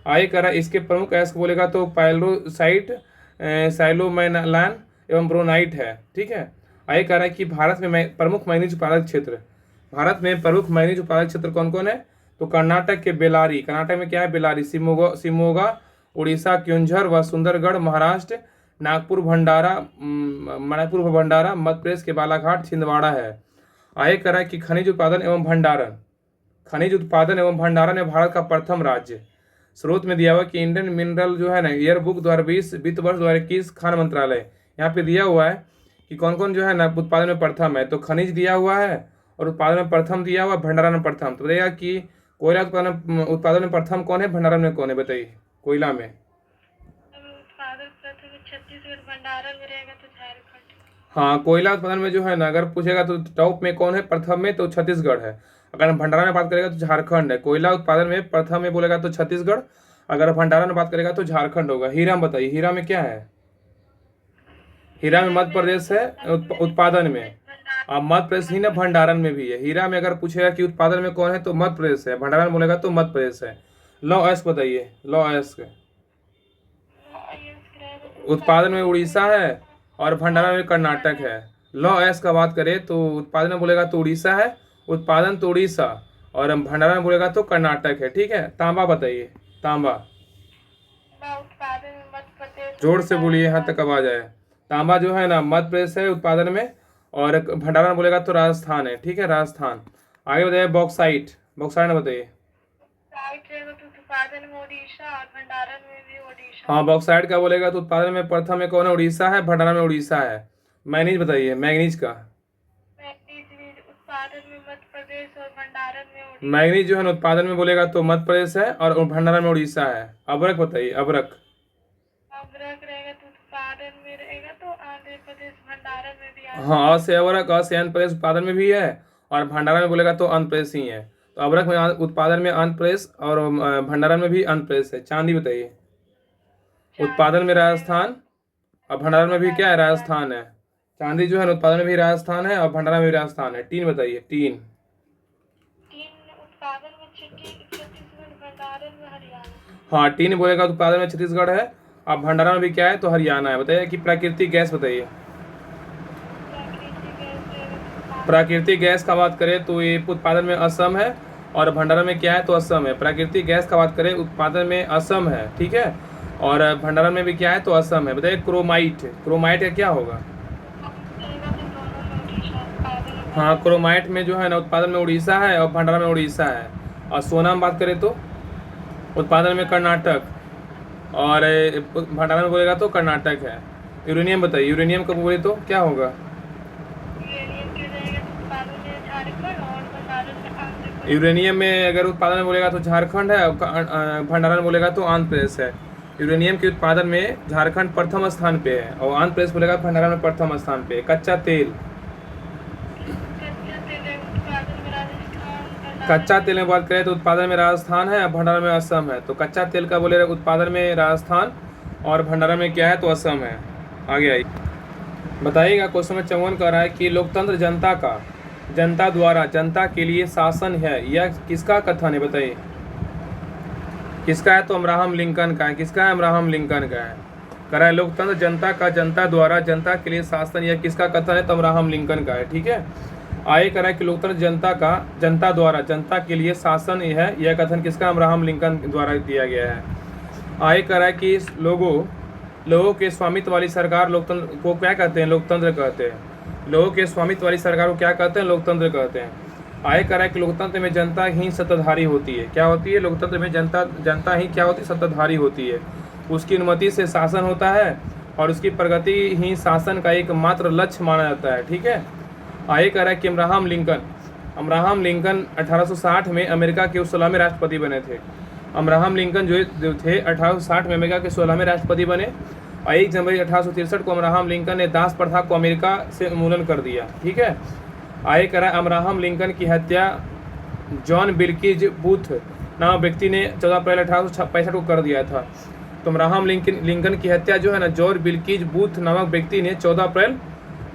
आगे कह रहा है इसके प्रमुख अयस्क बोलेगा तो पाइलोसाइट, साइलोमैलान एवं ब्रोनाइट है। ठीक है। आगे कह रहा है कि भारत में प्रमुख मैंगनीज उत्पादक क्षेत्र, भारत में प्रमुख मैंगनीज उत्पादक क्षेत्र कौन कौन है, तो कर्नाटक के बेलारी, कर्नाटक में क्या है बेलारी, शिमोगा उड़ीसा, क्योंझर व सुंदरगढ़ महाराष्ट्र, नागपुर भंडारा, मणिपुर भंडारा, मध्य प्रदेश के बालाघाट, छिंदवाड़ा है। आगे कह रहा है कि खनिज उत्पादन एवं भंडारण, खनिज उत्पादन एवं भंडारण में भारत का प्रथम राज्य। स्रोत में दिया हुआ कि इंडियन मिनरल जो है ना ईयर बुक 2020 वित्त वर्ष 2021 खान मंत्रालय, यहाँ पे दिया हुआ है कि कौन कौन जो है ना उत्पादन में प्रथम है, तो खनिज दिया हुआ है और उत्पादन में प्रथम दिया हुआ, भंडारण में प्रथम। तो बताइएगा कि कोयला उत्पादन में प्रथम कौन है, भंडारण में कौन है, बताइए कोयला में। उत्पादन प्रथम छत्तीसगढ़, भंडारण में रहेगा तो झारखंड। हाँ, कोयला उत्पादन में जो है ना अगर पूछेगा तो टॉप में कौन है, प्रथम में तो छत्तीसगढ़ है। अगर भंडारण में बात करेगा तो झारखंड है। कोयला उत्पादन में प्रथम में बोलेगा तो छत्तीसगढ़, अगर भंडारण में बात करेगा तो झारखंड होगा। हीरा में बताइए, हीरा में क्या है, हीरा में मध्य प्रदेश है उत्पादन में, अब मध्य प्रदेश ही ना भंडारण में भी है। हीरा में अगर पूछेगा कि उत्पादन में कौन है तो मध्य प्रदेश है, भंडारण में बोलेगा तो मध्य प्रदेश है। लौ अयस्क बताइए, लौ अयस्क उत्पादन में उड़ीसा है और भंडारण में कर्नाटक है। लौ अयस्क का बात करें तो उत्पादन में बोलेगा तो उड़ीसा है, उत्पादन तो उड़ीसा, और भंडारण में बोलेगा तो कर्नाटक है। ठीक है। तांबा बताइए, तांबा उत्पादन में मध्य प्रदेश, जोर से बोलिए यहाँ तक आवाज आए। तांबा जो है ना मध्य प्रदेश है उत्पादन में, और भंडारण बोलेगा तो राजस्थान है। ठीक है, राजस्थान। आगे बताइए बॉक्साइट, बॉक्साइट बताइए। उत्पादन में उड़ीसा और भंडारण में भी उड़ीसा। हाँ, बॉक्साइट का बोलेगा तो उत्पादन में प्रथम में कौन है, उड़ीसा है, भंडारण में उड़ीसा है। मैंगनीज बताइए, मैंगनीज का उत्पादन में मध्य प्रदेश और भंडारण में उड़ीसा। मैंगनीज जो है ना उत्पादन में बोलेगा तो मध्य प्रदेश है और भंडारण में उड़ीसा है। अबरक बताइए, अबरक रहेगा तो उत्पादन में रहेगा तो आंध्र प्रदेश, भंडारण में भी। हाँ, अ से अबरक, अ से आंध्र प्रदेश उत्पादन में भी है और भंडारण में बोलेगा तो आंध्र प्रदेश ही है। तो अबरक में उत्पादन में आंध्र प्रदेश और भंडारण में भी आंध्र प्रदेश है। चांदी बताइए, उत्पादन में राजस्थान और भंडारण में भी क्या है, राजस्थान है। चांदी जो है उत्पादन में भी राजस्थान है और भंडारण में भी राजस्थान है। टीन बताइए, टीन उत्पादन में छत्तीसगढ़, भंडारण में हरियाणा। हाँ, टीन बोलेगा तो उत्पादन में छत्तीसगढ़ है और भंडारण में भी क्या है तो हरियाणा है। बताइए कि प्राकृतिक गैस बताइए, प्राकृतिक गैस का बात करें तो ये उत्पादन में असम है और भंडारण में क्या है तो असम है। प्राकृतिक गैस का बात करें उत्पादन में असम है। ठीक है, और भंडारण में भी क्या है तो असम है। बताइए क्रोमाइट, क्रोमाइट का क्या होगा। हाँ, क्रोमाइट में जो है ना उत्पादन में उड़ीसा है और भंडारण में उड़ीसा है। और सोना में बात करें तो उत्पादन में कर्नाटक और भंडारण में बोलेगा तो कर्नाटक है। यूरेनियम बताइए, यूरेनियम का बोले तो क्या होगा। यूरेनियम में अगर उत्पादन में बोलेगा तो झारखंड है और भंडारण में बोलेगा तो आंध्र प्रदेश है। यूरेनियम के उत्पादन में झारखंड प्रथम स्थान पे है और आंध्र प्रदेश बोलेगा भंडारण में प्रथम स्थान पे। कच्चा तेल, कच्चा तेल में बात करें तो उत्पादन में राजस्थान है और भंडारण में असम है। तो कच्चा तेल का बोले उत्पादन में राजस्थान और भंडारण में क्या है तो असम है। आगे आइए, बताइएगा क्वेश्चन में 54 कह रहा है कि लोकतंत्र जनता का, जनता द्वारा जनता के लिए शासन है, यह किसका कथन है। बताइए किसका है तो अब्राहम लिंकन का है। किसका है, अब्राहम लिंकन का है। कह रहा है लोकतंत्र जनता का, जनता द्वारा जनता के लिए शासन, यह किसका कथन है तो अब्राहम लिंकन का है। ठीक है। आगे कह रहा है कि लोकतंत्र जनता का, जनता द्वारा जनता के लिए शासन है, यह कथन किसका, अब्राहम लिंकन द्वारा दिया गया है। आगे कह रहा है कि लोगों के स्वामित्व वाली सरकार लोकतंत्र को क्या कहते हैं, लोकतंत्र कहते हैं। लोगों के स्वामित्व वाली सरकार को क्या कहते हैं, लोकतंत्र कहते हैं। आगे कह रहा है कि लोकतंत्र में जनता ही सत्ताधारी होती है। क्या होती है, लोकतंत्र में जनता ही क्या होती है, सत्ताधारी होती है। उसकी अनुमति से शासन होता है और उसकी प्रगति ही शासन का एकमात्र लक्ष्य माना जाता है। ठीक है। आगे कह रहा है कि अब्राहम लिंकन 1860 में अमेरिका के 16वें राष्ट्रपति बने थे। अब्राहम लिंकन जो थे 1860 में अमेरिका के 16वें राष्ट्रपति बने और 1 जनवरी 1863 को अब्राहम लिंकन ने दास प्रथा को अमेरिका से उन्मूलन कर दिया। ठीक है, आगे करा अब्राहम लिंकन की हत्या जॉन बिल्किज बूथ नामक व्यक्ति ने 14 अप्रैल 1865 को कर दिया था। तो अब्राहम लिंकन की हत्या जो है ना जॉर्ज बिल्किज बूथ नामक व्यक्ति ने 14 अप्रैल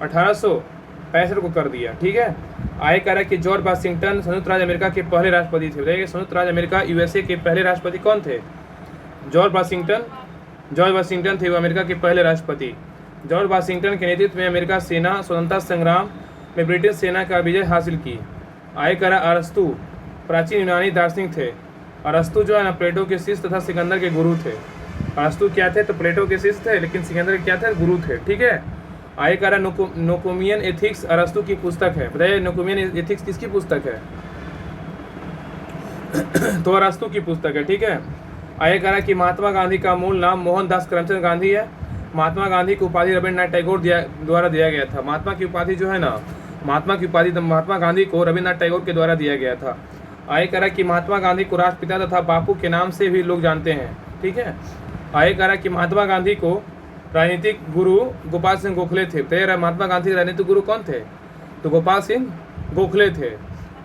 1865 को कर दिया। ठीक है, आगे कह रहा है कि जॉर्ज वाशिंगटन संयुक्त राज्य अमेरिका के पहले राष्ट्रपति थे। बताइए संयुक्त राज्य अमेरिका यूएसए के पहले राष्ट्रपति कौन थे? जॉर्ज वाशिंगटन थे वो अमेरिका के पहले राष्ट्रपति। जॉर्ज वाशिंगटन के नेतृत्व में अमेरिका सेना स्वतंत्रता संग्राम में ब्रिटिश सेना का विजय हासिल की। आगे कह रहा अरस्तु प्राचीन यूनानी दार्शनिक थे। अरस्तु जो है ना प्लेटो के शिष्य तथा सिकंदर के गुरु थे। अरस्तु क्या थे? तो प्लेटो के शिष्य थे, लेकिन सिकंदर क्या थे? गुरु थे। ठीक है, आगे कह रहा नोकोमियन एथिक्स अरस्तु की पुस्तक है। बताइए नोकोमियन एथिक्स किसकी पुस्तक है? तो अरस्तु की पुस्तक है। ठीक है, आगे कह रहा कि महात्मा गांधी का मूल नाम मोहनदास करमचंद गांधी है। महात्मा गांधी की उपाधि रविन्द्रनाथ टैगोर द्वारा दिया गया था। महात्मा की उपाधि जो है ना महात्मा गांधी को रविन्द्रनाथ टैगोर के द्वारा दिया गया था। आगे कह रहा कि महात्मा गांधी को राष्ट्रपिता तथा बापू के नाम से भी लोग जानते हैं। ठीक है, आगे कह रहा कि महात्मा गांधी को राजनीतिक गुरु गोपाल सिंह गोखले थे। तो महात्मा गांधी के राजनीतिक गुरु कौन थे? तो गोपाल सिंह गोखले थे।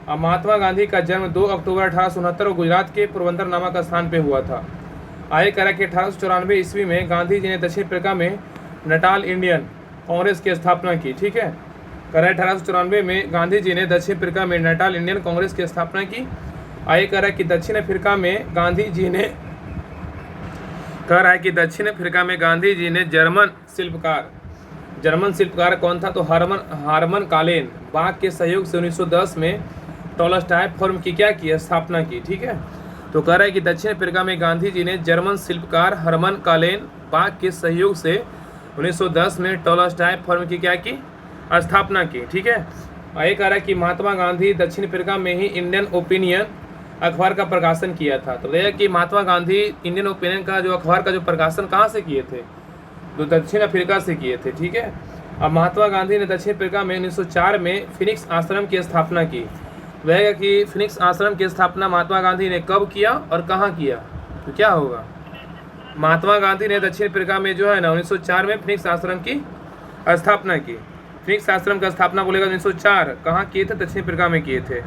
अब महात्मा गांधी का जन्म 2 अक्टूबर 1869 को गुजरात के पोरबंदर नामक स्थान पे हुआ था। आगे कह रहा कि 1894 ईस्वी में गांधी जी ने दक्षिण अफ्रीका में नटाल इंडियन कांग्रेस की स्थापना की। ठीक है, कह रहा है 1894 में गांधी जी ने दक्षिण अफ्रीका में नटाल इंडियन कांग्रेस की स्थापना की। आगे कह रहा है कि दक्षिण अफ्रीका में गांधी जी ने जर्मन शिल्पकार कौन था? तो हार्मन कालेन बाग के सहयोग से 1910 में टॉलस्टॉय फर्म की क्या की? स्थापना की। ठीक है, तो कह रहा है कि दक्षिण अफ्रीका में गांधी जी ने जर्मन शिल्पकार हर्मन कालेन बाग के सहयोग से 1910 में टॉलस्टॉय फर्म की क्या की? स्थापना की। ठीक है, आगे कह रहा है कि महात्मा गांधी दक्षिण अफ्रीका में ही इंडियन ओपिनियन अखबार का प्रकाशन किया था। तो देखिए कि महात्मा गांधी इंडियन ओपिनियन का जो अखबार का जो प्रकाशन कहाँ से किए थे? तो दक्षिण अफ्रीका से किए थे। ठीक है, अब महात्मा गांधी ने दक्षिण अफ्रीका में 1904 में फिनिक्स आश्रम की स्थापना की। रहेगा कि फिनिक्स आश्रम की स्थापना महात्मा गांधी ने कब किया और कहाँ किया? तो क्या होगा? महात्मा गांधी ने दक्षिण अफ्रीका में जो है ना 1904 में फिनिक्स आश्रम की स्थापना की। फिनिक्स आश्रम का स्थापना बोलेगा 1904 कहाँ किए थे? दक्षिण अफ्रीका में किए थे।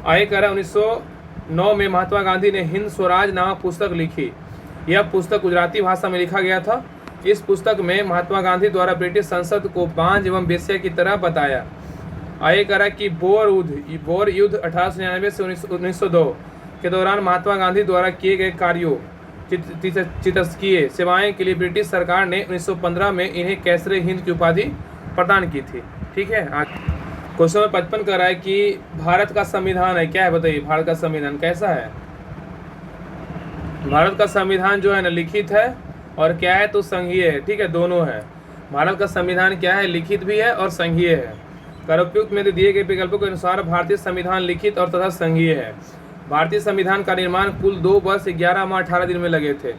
आगे कह रहा 1909 में महात्मा गांधी ने हिंद स्वराज नामक पुस्तक लिखी। यह पुस्तक गुजराती भाषा में लिखा गया था। इस पुस्तक में महात्मा गांधी द्वारा ब्रिटिश संसद को बांझ एवं वेश्या की तरह बताया। आगे करा कि बोर युद्ध 1899 से 1902 के दौरान महात्मा गांधी द्वारा किए गए कार्यों चिकित्सकीय सेवाएं के लिए ब्रिटिश सरकार ने 1915 में इन्हें कैसरे हिंद की उपाधि प्रदान की थी। ठीक है, क्वेश्चन नंबर 55 कर रहा है कि भारत का संविधान है क्या है? बताइए भारत का संविधान कैसा है? भारत का संविधान जो है ना लिखित है और क्या है? तो संघीय है। ठीक है, दोनों है। भारत का संविधान क्या है? लिखित भी है और संघीय है। उपयुक्त में दिए गए विकल्पों के अनुसार भारतीय संविधान लिखित और तथा संघीय है। भारतीय संविधान का निर्माण कुल 2 वर्ष 11 माह 18 दिन में लगे थे।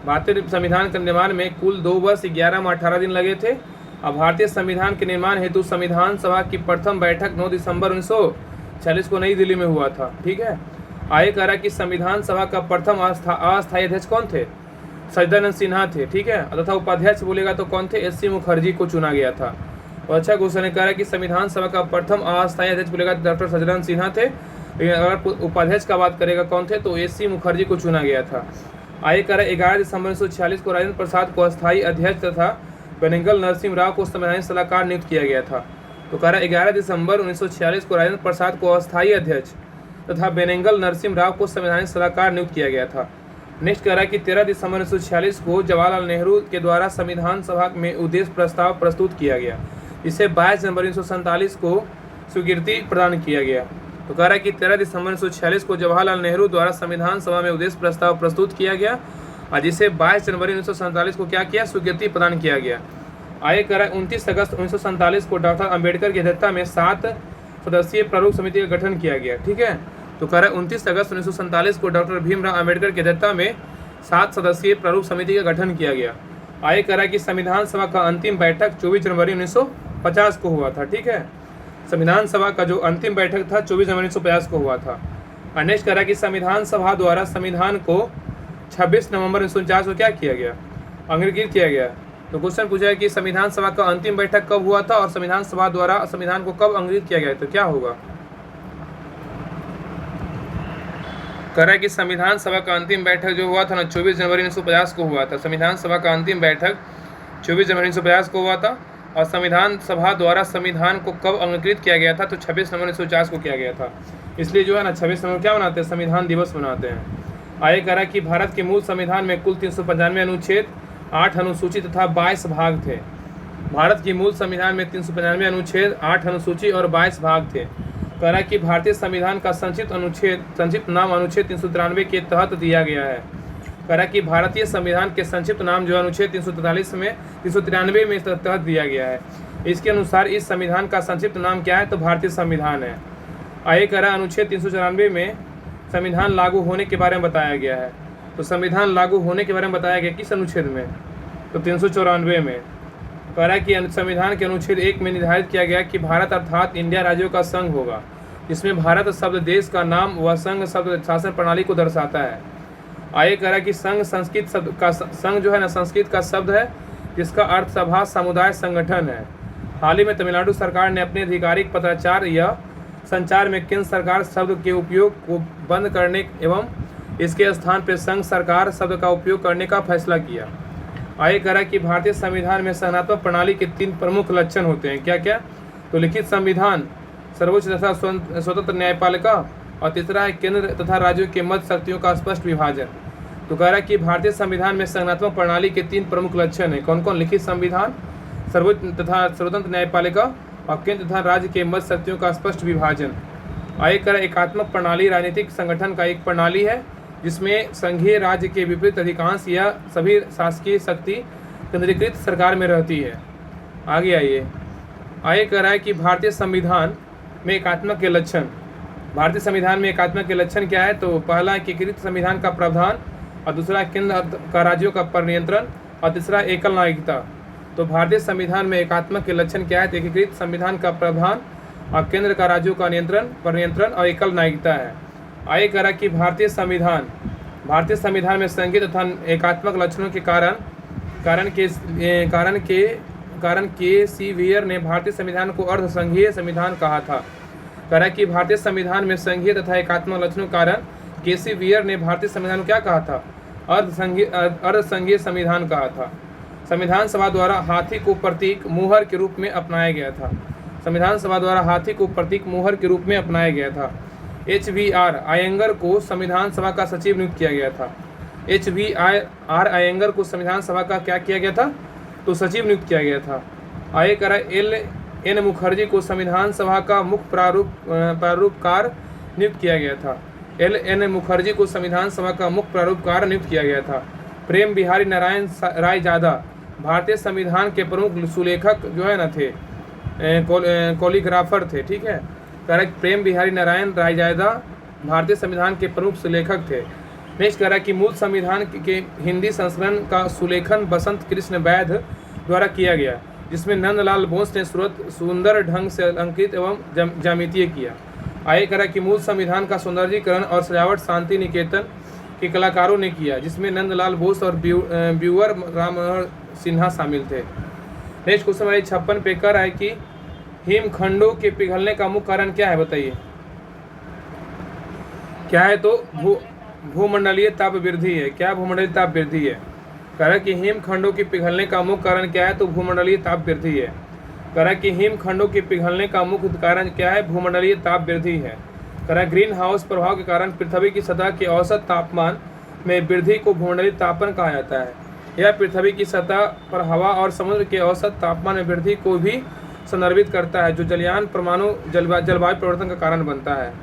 भारतीय संविधान के निर्माण में कुल 2 वर्ष 11 माह 18 दिन लगे थे। अब भारतीय संविधान के निर्माण हेतु संविधान सभा की प्रथम बैठक 9 दिसंबर 1946 को नई दिल्ली में हुआ था। ठीक है, आगे कह रहा कि संविधान सभा का प्रथम अस्थायी अध्यक्ष कौन थे? सच्चिदानंद सिन्हा थे। ठीक है, तथा उपाध्यक्ष बोलेगा तो कौन थे? एस सी मुखर्जी को चुना गया था। और अच्छा क्वेश्चन कह रहा है कि संविधान सभा का प्रथम अस्थायी अध्यक्ष बोलेगा डॉक्टर सच्चिदानंद सिन्हा थे। अगर उपाध्यक्ष का बात करेगा कौन थे? तो एस सी मुखर्जी को चुना गया था। आगे कह रहा है 11 दिसंबर 1946 को राजेंद्र प्रसाद को अस्थायी अध्यक्ष तथा बेनेगल नरसिंह राव को संवैधानिक सलाहकार नियुक्त किया गया था। तो कह रहा है 11 दिसंबर 1946 को राजेंद्र प्रसाद को अस्थायी अध्यक्ष तथा बेनेगल नरसिंह राव को संवैधानिक सलाहकार नियुक्त किया गया था। नेक्स्ट कह रहा है कि 13 दिसंबर 1946 को जवाहरलाल नेहरू के द्वारा संविधान सभा में उद्देश्य प्रस्ताव प्रस्तुत किया गया, जिसे 22 जनवरी 1947 को स्वीकृति प्रदान किया गया। तो कह रहा है कि 13 दिसंबर 1946 को जवाहरलाल नेहरू द्वारा संविधान सभा में उद्देश्य प्रस्ताव प्रस्तुत किया गया और जिसे 22 जनवरी 1947 को क्या किया? स्वीकृति प्रदान किया गया। आगे कह रहा है 29 अगस्त 1947 को डॉक्टर अम्बेडकर की अध्यक्षता में 7 सदस्यीय प्रारूप समिति का गठन किया गया। ठीक है, तो कह रहा है 29 अगस्त 1947 को डॉक्टर भीमराव अम्बेडकर की अध्यक्षता में 7 सदस्यीय प्रारूप समिति का गठन किया गया। आगे कह रहा है कि संविधान सभा का अंतिम बैठक 24 जनवरी 1950 को हुआ था। ठीक है, संविधान सभा का जो अंतिम बैठक था 24 जनवरी 1950 को हुआ था। और नेक्स्ट कह रहा है कि संविधान सभा द्वारा संविधान को 26 नवंबर 1949 को क्या किया गया, अंगीकृत किया गया। तो क्वेश्चन पूछा है कि संविधान सभा का अंतिम बैठक कब हुआ था और संविधान सभा द्वारा संविधान को कब अंगीकृत किया गया, तो क्या होगा। कह रहा है कि संविधान सभा का अंतिम बैठक जो हुआ था ना 24 जनवरी 1950 को हुआ था। संविधान सभा का अंतिम बैठक 24 जनवरी 1950 को हुआ था और संविधान सभा द्वारा संविधान को कब अंगीकृत किया गया था, तो 26 नवंबर 1950 को किया गया था। इसलिए जो है ना 26 नवंबर क्या मनाते हैं, संविधान दिवस मनाते हैं। आगे कह रहा है कि भारत के मूल संविधान में कुल 395 अनुच्छेद, 8 अनुसूची तथा 22 भाग थे। भारत के मूल संविधान में 395 अनुच्छेद, 8 अनुसूची और 22 भाग थे। कह रहा है कि भारतीय संविधान का संक्षिप्त नाम अनुच्छेद 393 के तहत दिया गया है। कह रहा है कि भारतीय संविधान के संक्षिप्त नाम जो अनुच्छेद 393 में तहत दिया गया है। इसके अनुसार इस संविधान का संक्षिप्त नाम क्या है, तो भारतीय संविधान है। आगे कह रहा है अनुच्छेद 394 में संविधान लागू होने के बारे में बताया गया है। तो संविधान लागू होने के बारे में बताया गया किस अनुच्छेद में, तो 394 में। कह रहा है कि संविधान के अनुच्छेद 1 में निर्धारित किया गया कि भारत अर्थात इंडिया राज्यों का संघ होगा, जिसमें भारत शब्द देश का नाम व संघ शब्द शासन प्रणाली को दर्शाता है। आगे कह रहा है कि संघ संस्कृत शब्द का संघ जो है ना संस्कृत का शब्द है, जिसका अर्थ सभा, समुदाय, संगठन है। हाल ही में तमिलनाडु सरकार ने अपने आधिकारिक पत्राचार या संचार में केंद्र सरकार शब्द के उपयोग को बंद करने एवं इसके स्थान पर संघ सरकार शब्द का उपयोग करने का फैसला किया। आगे कह रहा है कि भारतीय संविधान में संघात्मक प्रणाली के 3 प्रमुख लक्षण होते हैं। क्या क्या, तो लिखित संविधान, सर्वोच्च तथा स्वतंत्र न्यायपालिका और तीसरा है केंद्र तथा राज्यों के मध्य शक्तियों का स्पष्ट विभाजन। तो कह रहा है कि भारतीय संविधान में संघात्मक प्रणाली के 3 प्रमुख लक्षण हैं। कौन कौन, लिखित संविधान, सर्वोच्च तथा स्वतंत्र न्यायपालिका और केंद्र तथा राज्य के मध्य शक्तियों का स्पष्ट विभाजन। आगे कह रहा है एकात्मक प्रणाली राजनीतिक संगठन का एक प्रणाली है जिसमें संघीय राज्य के विपरीत अधिकांश या सभी शासकीय शक्ति केंद्रीकृत सरकार में रहती है। आगे आगे कह रहा है कि भारतीय संविधान में एकात्मक के लक्षण। भारतीय संविधान में एकात्मक के लक्षण क्या है, तो पहला एकीकृत संविधान का प्रावधान और दूसरा केंद्र का राज्यों का पर नियंत्रण और तीसरा एकल नागरिकता। तो भारतीय संविधान में एकात्मक के लक्षण क्या है, तो एकीकृत संविधान का प्रावधान और केंद्र का राज्यों का पर नियंत्रण और एकल नागरिकता है। आगे कह रहा कि भारतीय संविधान में संघीय तथा एकात्मक लक्षणों के कारण के सीवियर ने भारतीय संविधान को अर्ध संघीय संविधान कहा था। कह रहा कि भारतीय संविधान में संघीय तथा एकात्मक लक्षणों के कारण के सीवियर ने भारतीय संविधान को क्या कहा था, अर्ध संघीय संविधान कहा था। संविधान सभा द्वारा हाथी को प्रतीक मुहर के रूप में अपनाया गया था। संविधान सभा द्वारा हाथी को प्रतीक मुहर के रूप में अपनाया गया था। HVR अयंगर को संविधान सभा का सचिव नियुक्त किया गया था। HVR अयंगर को संविधान सभा का क्या किया गया था, तो सचिव नियुक्त किया गया था। आगे कह रहा LN मुखर्जी को संविधान सभा का मुख्य प्रारूपकार नियुक्त किया गया था। LN मुखर्जी को संविधान सभा का मुख्य प्रारूपकार नियुक्त किया गया था। प्रेम बिहारी नारायण रायजादा भारतीय संविधान के प्रमुख सुलेखक जो है ना थे, कोलिग्राफर थे। ठीक है, करेक्ट, प्रेम बिहारी नारायण रायजादा भारतीय संविधान के प्रमुख सुलेखक थे। नेक्स्ट कह रहा है कि मूल संविधान के हिंदी संस्करण का सुलेखन बसंत कृष्ण वैध द्वारा किया गया, जिसमें नंदलाल बोस ने सुंदर ढंग से अलंकृत एवं ज्यामितीय किया। आगे कह रहा है कि मूल संविधान का सौंदर्यीकरण और सजावट शांति निकेतन के कलाकारों ने किया, जिसमें नंदलाल बोस और ब्यूअर राम सिन्हा शामिल थे। नेक्स्ट क्वेश्चन हमारे 56 पे कह रहा है कि हिमखंडों के पिघलने का मुख्य कारण क्या है, बताइए क्या है, तो भूमंडलीय ताप वृद्धि है। क्या भूमंडलीय ताप वृद्धि है, कह रहा है कि हिमखंडों के पिघलने का मुख्य कारण क्या है, तो भूमंडलीय ताप वृद्धि है। कह रहा है कि हिमखंडों के पिघलने का मुख्य कारण क्या है, भूमंडलीय ताप वृद्धि है। कह रहा है ग्रीन हाउस प्रभाव के कारण पृथ्वी की सतह के औसत तापमान में वृद्धि को भूमंडलीय तापन कहा जाता है। यह पृथ्वी की सतह पर हवा और समुद्र के औसत तापमान में वृद्धि को भी संदर्भित करता है, जो जलयान परमाणु जलवायु परिवर्तन का कारण बनता है।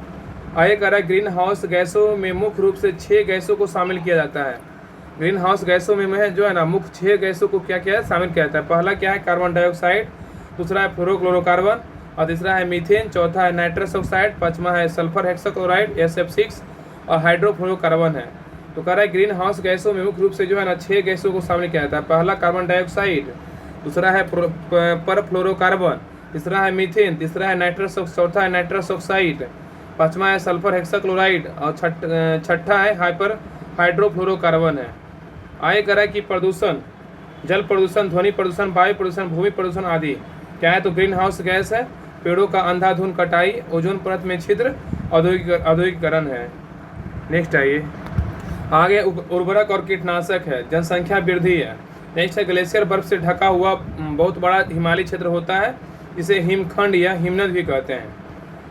आगे कह रहा है ग्रीन हाउस गैसों में मुख्य रूप से 6 गैसों को शामिल किया जाता है। ग्रीन हाउस गैसों में जो है ना मुख्य 6 गैसों को क्या क्या है शामिल किया जाता है। पहला क्या है, कार्बन डाइऑक्साइड, दूसरा है फ्लोरोक्लोरोकार्बन और तीसरा है मीथेन, चौथा है नाइट्रस ऑक्साइड, पांचवा है सल्फर हेक्साक्लोराइड SF6 और हाइड्रोफ्लोरोकार्बन है। तो कह रहा है ग्रीन हाउस गैसों में मुख्य रूप से जो है ना 6 गैसों को शामिल किया जाता है। पहला कार्बन डाइऑक्साइड, दूसरा है परफ्लोरोकार्बन, तीसरा है मीथेन, तीसरा है नाइट्रस, चौथा है नाइट्रस ऑक्साइड पाँचवा है सल्फर हेक्साक्लोराइड और छठा है हाइड्रोफ्लोरोकार्बन है। आगे कह रहा है कि प्रदूषण, जल प्रदूषण, ध्वनि प्रदूषण, वायु प्रदूषण, भूमि प्रदूषण आदि क्या है, तो ग्रीन हाउस गैस है, पेड़ों का अंधाधुंध कटाई, ओजोन परत में छिद्र, औद्योगिकरण है। नेक्स्ट आइए, आगे उर्वरक और कीटनाशक है, जनसंख्या वृद्धि है। नेक्स्ट है ग्लेशियर, बर्फ से ढका हुआ बहुत बड़ा हिमालयी क्षेत्र होता है जिसे हिमखंड या हिमनद भी कहते हैं।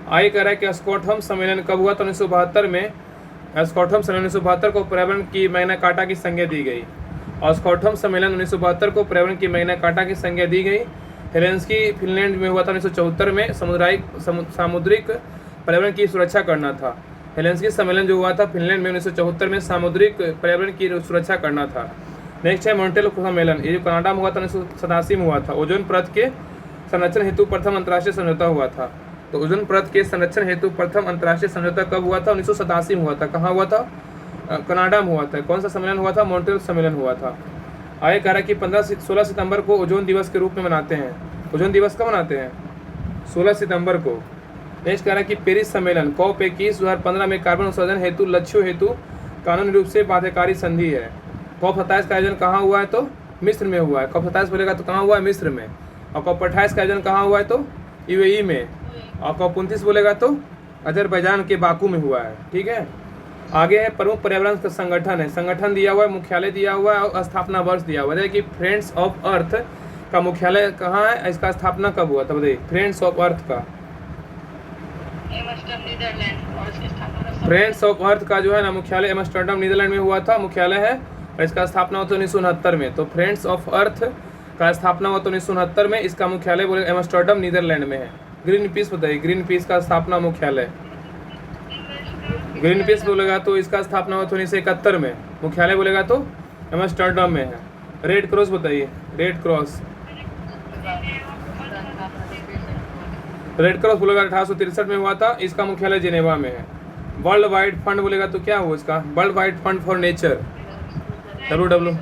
आगे कह रहा है कि स्टॉकहोम सम्मेलन कब हुआ, तो 1972 में स्टॉकहोम सम्मेलन 1972 को पर्यावरण की मैग्ना कार्टा की संज्ञा दी गई। और स्टॉकहोम सम्मेलन 1972 को पर्यावरण की मैग्ना कार्टा की संज्ञा दी गई। हेलेंस्की फिनलैंड में हुआ था 1974 में, सामुद्रिक पर्यावरण की सुरक्षा करना था। हेलेंस्की सम्मेलन जो हुआ था फिनलैंड में 1974 में सामुद्रिक पर्यावरण की सुरक्षा करना था। नेक्स्ट है मॉन्ट्रियल सम्मेलन, ये जो कनाडा में हुआ था 1987 में हुआ था। ओजोन परत के संरक्षण हेतु प्रथम अंतर्राष्ट्रीय समझौता हुआ था। तो ओजोन परत के संरक्षण हेतु प्रथम अंतर्राष्ट्रीय समझौता कब हुआ था, 1987 में हुआ था। कहाँ हुआ था, कनाडा में हुआ था। कौन सा सम्मेलन हुआ था, मॉन्ट्रियल सम्मेलन हुआ था। आगे कह रहा है कि 16 सितंबर को ओजोन दिवस के रूप में मनाते हैं। ओजोन दिवस कब मनाते हैं, 16 सितंबर को। नेक्स्ट कह रहा है कि पेरिस सम्मेलन COP21 2015 में कार्बन उत्सर्जन हेतु लक्ष्यों हेतु कानूनी रूप से बाध्यकारी संधि है। COP27 का आयोजन कहाँ हुआ है, तो मिस्र में हुआ है। COP27 बोलेगा तो कहाँ हुआ है, मिस्र में। और COP28 का आयोजन कहाँ हुआ है, तो UAE में। और COP29 बोलेगा तो अजरबैजान के बाकू में हुआ है। ठीक है, आगे है प्रमुख पर्यावरण का संगठन है। संगठन दिया हुआ है, मुख्यालय दिया हुआ है और स्थापना वर्ष दिया हुआ है। कि फ्रेंड्स ऑफ अर्थ का मुख्यालय कहाँ है, इसका स्थापना कब हुआ था बताइए। फ्रेंड्स ऑफ अर्थ का, फ्रेंड्स ऑफ अर्थ का जो है ना मुख्यालय एम्स्टर्डम नीदरलैंड में हुआ था, मुख्यालय है। और इसका स्थापना हुआ था 1969 में। तो फ्रेंड्स ऑफ अर्थ का स्थापना हुआ था 1969 में, इसका मुख्यालय बोले एम्स्टर्डम नीदरलैंड में है। ग्रीन पीस बताइए, ग्रीन पीस का स्थापना मुख्यालय, ग्रीन पीस बोलेगा तो इसका स्थापना हुआ था 1971 में, मुख्यालय बोलेगा तो एम्स्टर्डम में है। रेड क्रॉस बताइए, रेड क्रॉस, रेड क्रॉस बोलेगा 1863 में हुआ था, इसका मुख्यालय जिनेवा में है। वर्ल्ड वाइड फंड बोलेगा तो क्या हुआ इसका, world wide fund for nature, WW।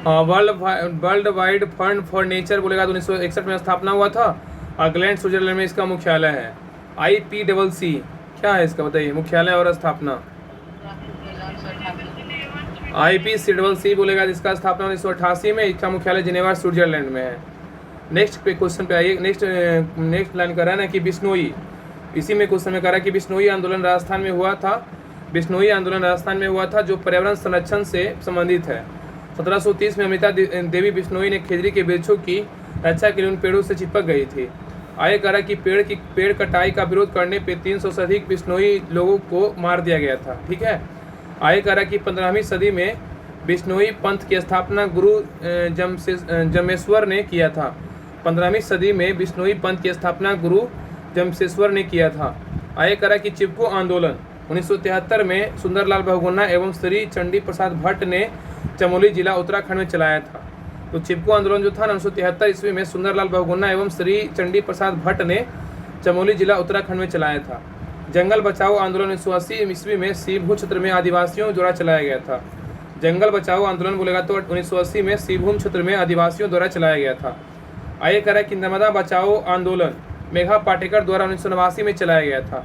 हाँ, world wide fund for nature बोलेगा तो 1961 में स्थापना हुआ था। और ग्लैंड स्विट्जरलैंड में इसका मुख्यालय है। IPCC क्या है इसका बताइए, मुख्यालय और स्थापना। IPCC बोलेगा जिसका स्थापना 1988 में, इसका मुख्यालय जिनेवा स्विट्जरलैंड में है। नेक्स्ट पे क्वेश्चन पे आइए। नेक्स्ट लाइन कर रहा है ना कि बिश्नोई, इसी में क्वेश्चन में कह रहा है कि बिश्नोई आंदोलन राजस्थान में हुआ था। बिश्नोई आंदोलन राजस्थान में हुआ था जो पर्यावरण संरक्षण से संबंधित है। 1730 में अमिता देवी बिश्नोई ने खेजड़ी के वृक्षों की रक्षा के लिए उन पेड़ों से चिपक गई थी। आगे कह रहा है कि पेड़ कटाई का विरोध करने पे 300 से अधिक बिश्नोई लोगों को मार दिया गया था। ठीक है, आगे कह रहा है कि 15वीं सदी में बिश्नोई पंथ की स्थापना गुरु जमेश्वर ने किया था। 15वीं सदी में बिश्नोई पंथ की स्थापना गुरु जमशेश्वर ने किया था। आगे कह रहा है कि चिपको आंदोलन 1973 में सुंदरलाल बहुगुणा एवं श्री चंडी प्रसाद भट्ट ने चमोली जिला उत्तराखंड में चलाया था। तो चिपको आंदोलन जो था 1973 ईस्वी में सुंदरलाल बहुगुणा एवं श्री चंडी प्रसाद भट्ट ने चमोली जिला उत्तराखंड में चलाया था। जंगल बचाओ आंदोलन 1980 ईस्वी में सीभू क्षेत्र में आदिवासियों द्वारा चलाया गया था। जंगल बचाओ आंदोलन बोलेगा तो 1980 में सीभूम क्षेत्र में आदिवासियों द्वारा चलाया गया था। आगे कह रहा है कि नर्मदा बचाओ आंदोलन मेघा पाटेकर द्वारा 1989 में चलाया गया था।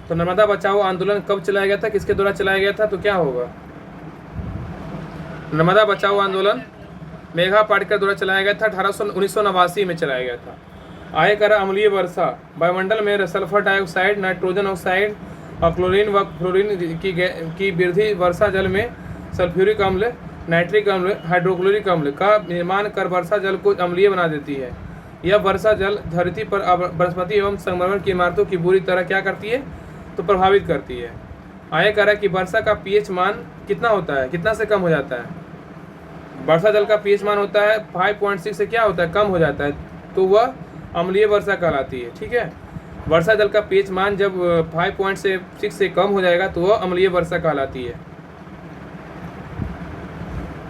तो नर्मदा बचाओ आंदोलन कब चलाया गया था, किसके द्वारा चलाया गया था, तो क्या होगा, नर्मदा बचाओ आंदोलन मेघा पाटेकर द्वारा चलाया गया था, 1989 में चलाया गया था। आगे कह रहा अम्लीय वर्षा, वायुमंडल में सल्फर डाइऑक्साइड, नाइट्रोजन ऑक्साइड और क्लोरीन व फ्लोरीन की वृद्धि वर्षा जल में सल्फ्यूरिक अम्ल, नाइट्रिक अम्ल, हाइड्रोक्लोरिक अम्ल का निर्माण कर वर्षा जल को अम्लीय बना देती है। यह वर्षा जल धरती पर वनस्पति एवं संक्रमण की इमारतों की बुरी तरह क्या करती है, तो प्रभावित करती है। आगे कह रहा है कि वर्षा का pH मान कितना होता है, कितना से कम हो जाता है, वर्षा जल का pH मान होता है 5.6 से क्या होता है, कम हो जाता है, तो वह अम्लीय वर्षा कहलाती है। ठीक है, वर्षा जल का pH मान जब 5.6 से कम हो जाएगा तो वह अम्लीय वर्षा कहलाती है।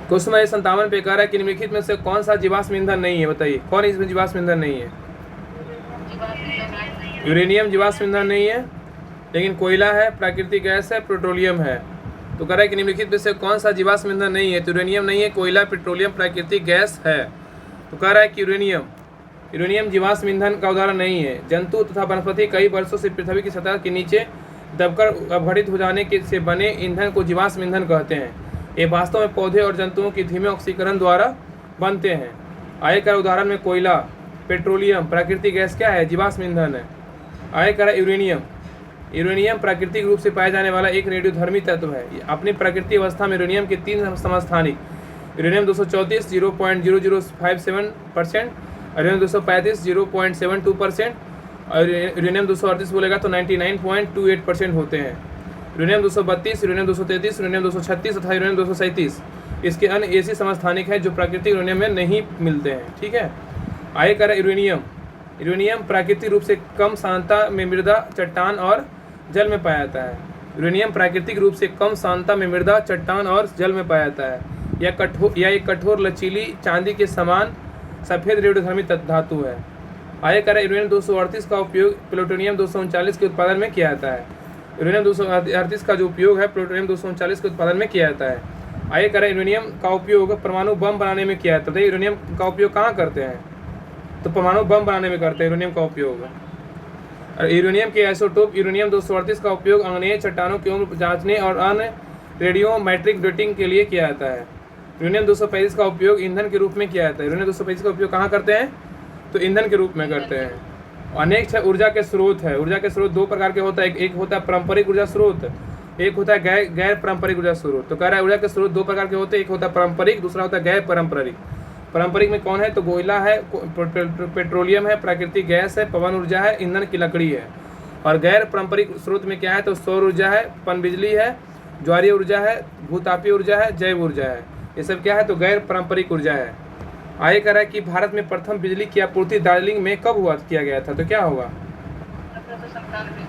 क्वेश्चन नंबर 57 पे कह रहा है कि निम्नलिखित में से कौन सा जीवाश्म ईंधन नहीं है, बताइए कौन इसमें जीवाश्म ईंधन नहीं है। यूरेनियम जीवाश्म ईंधन नहीं है, लेकिन कोयला है, प्राकृतिक गैस है, पेट्रोलियम है। तो कह रहा है कि निम्नलिखित में से कौन सा जीवाश्म ईंधन नहीं है, तो यूरेनियम नहीं है, कोयला, पेट्रोलियम, प्राकृतिक गैस है। तो कह रहा है कि यूरेनियम यूरेनियम जीवाश्म ईंधन का उदाहरण नहीं है। जंतु तथा वनस्पति कई वर्षों से पृथ्वी की सतह के नीचे दबकर अपघटित हो जाने के से बने ईंधन को जीवाश्म ईंधन कहते हैं। ये वास्तव में पौधे और जंतुओं की धीमे ऑक्सीकरण द्वारा बनते हैं। आगे का उदाहरण में कोयला, पेट्रोलियम प्राकृतिक गैस क्या है? जीवाश्म ईंधन है। आगे का यूरेनियम। यूरेनियम प्राकृतिक रूप से पाया जाने वाला एक रेडियोधर्मी तत्व है। अपनी प्राकृतिक अवस्था में यूरेनियम के 3 समस्थानिक यूरेनियम 234 0.0057%, यूरेनियम 235 0.72% और यूरेनियम 238 बोलेगा तो 99.28% होते हैं। यूरेनियम 232, यूरेनियम 233, यूरेनियम 236 तथा यूरेनियम 237 इसके अन्य ऐसे समस्थानिक हैं जो प्राकृतिक यूरेनियम में नहीं मिलते हैं। ठीक है। आगे कर यूरेनियम। यूरेनियम प्राकृतिक रूप से कम सांद्रता में मृदा, चट्टान और जल में पाया जाता है। यूरेनियम प्राकृतिक रूप से कम सांद्रता में मृदा, चट्टान और जल में पाया जाता है। यह एक कठोर लचीली चांदी के समान सफ़ेद रेडियोधर्मी धातु है। आगे कर यूरेनियम 238 का उपयोग प्लूटोनियम 239 के उत्पादन में किया जाता है। यूरेनियम 238 का जो उपयोग है प्लूटोनियम 239 के उत्पादन में किया जाता है। आगे करें यूरेनियम का उपयोग परमाणु बम बनाने में किया जाता है। यूरेनियम का उपयोग कहाँ करते हैं? तो परमाणु बम बनाने में करते हैं यूरेनियम का उपयोग। यूरेनियम के आइसोटोप यूरेनियम 238 का उपयोग आग्नेय चट्टानों की उम्र जांचने और अन्य रेडियोमेट्रिक डेटिंग के लिए किया जाता है। यूरेनियम 235 का उपयोग ईंधन के रूप में किया जाता है। यूरेनियम 235 का उपयोग कहाँ करते हैं? तो ईंधन के रूप में करते हैं। अनेक ऊर्जा के स्रोत है। ऊर्जा के स्रोत 2 प्रकार के होता है। एक होता है पारंपरिक ऊर्जा स्रोत, एक होता है गैर पारंपरिक ऊर्जा स्रोत। तो कह रहा है ऊर्जा के स्रोत 2 प्रकार के होते हैं। एक होता है पारंपरिक, दूसरा होता है गैर पारंपरिक। पारंपरिक में कौन है? तो कोयला है, पेट्रोलियम है, प्राकृतिक गैस है, पवन ऊर्जा है, ईंधन की लकड़ी है। और गैर पारंपरिक स्रोत में क्या है? तो सौर ऊर्जा है, पनबिजली है, ज्वारीय ऊर्जा है, भूतापीय ऊर्जा है, जैव ऊर्जा है। ये सब क्या है? तो गैर पारंपरिक ऊर्जा है। आगे कह रहा है कि भारत में प्रथम बिजली की आपूर्ति दार्जिलिंग में कब किया गया था? तो क्या होगा?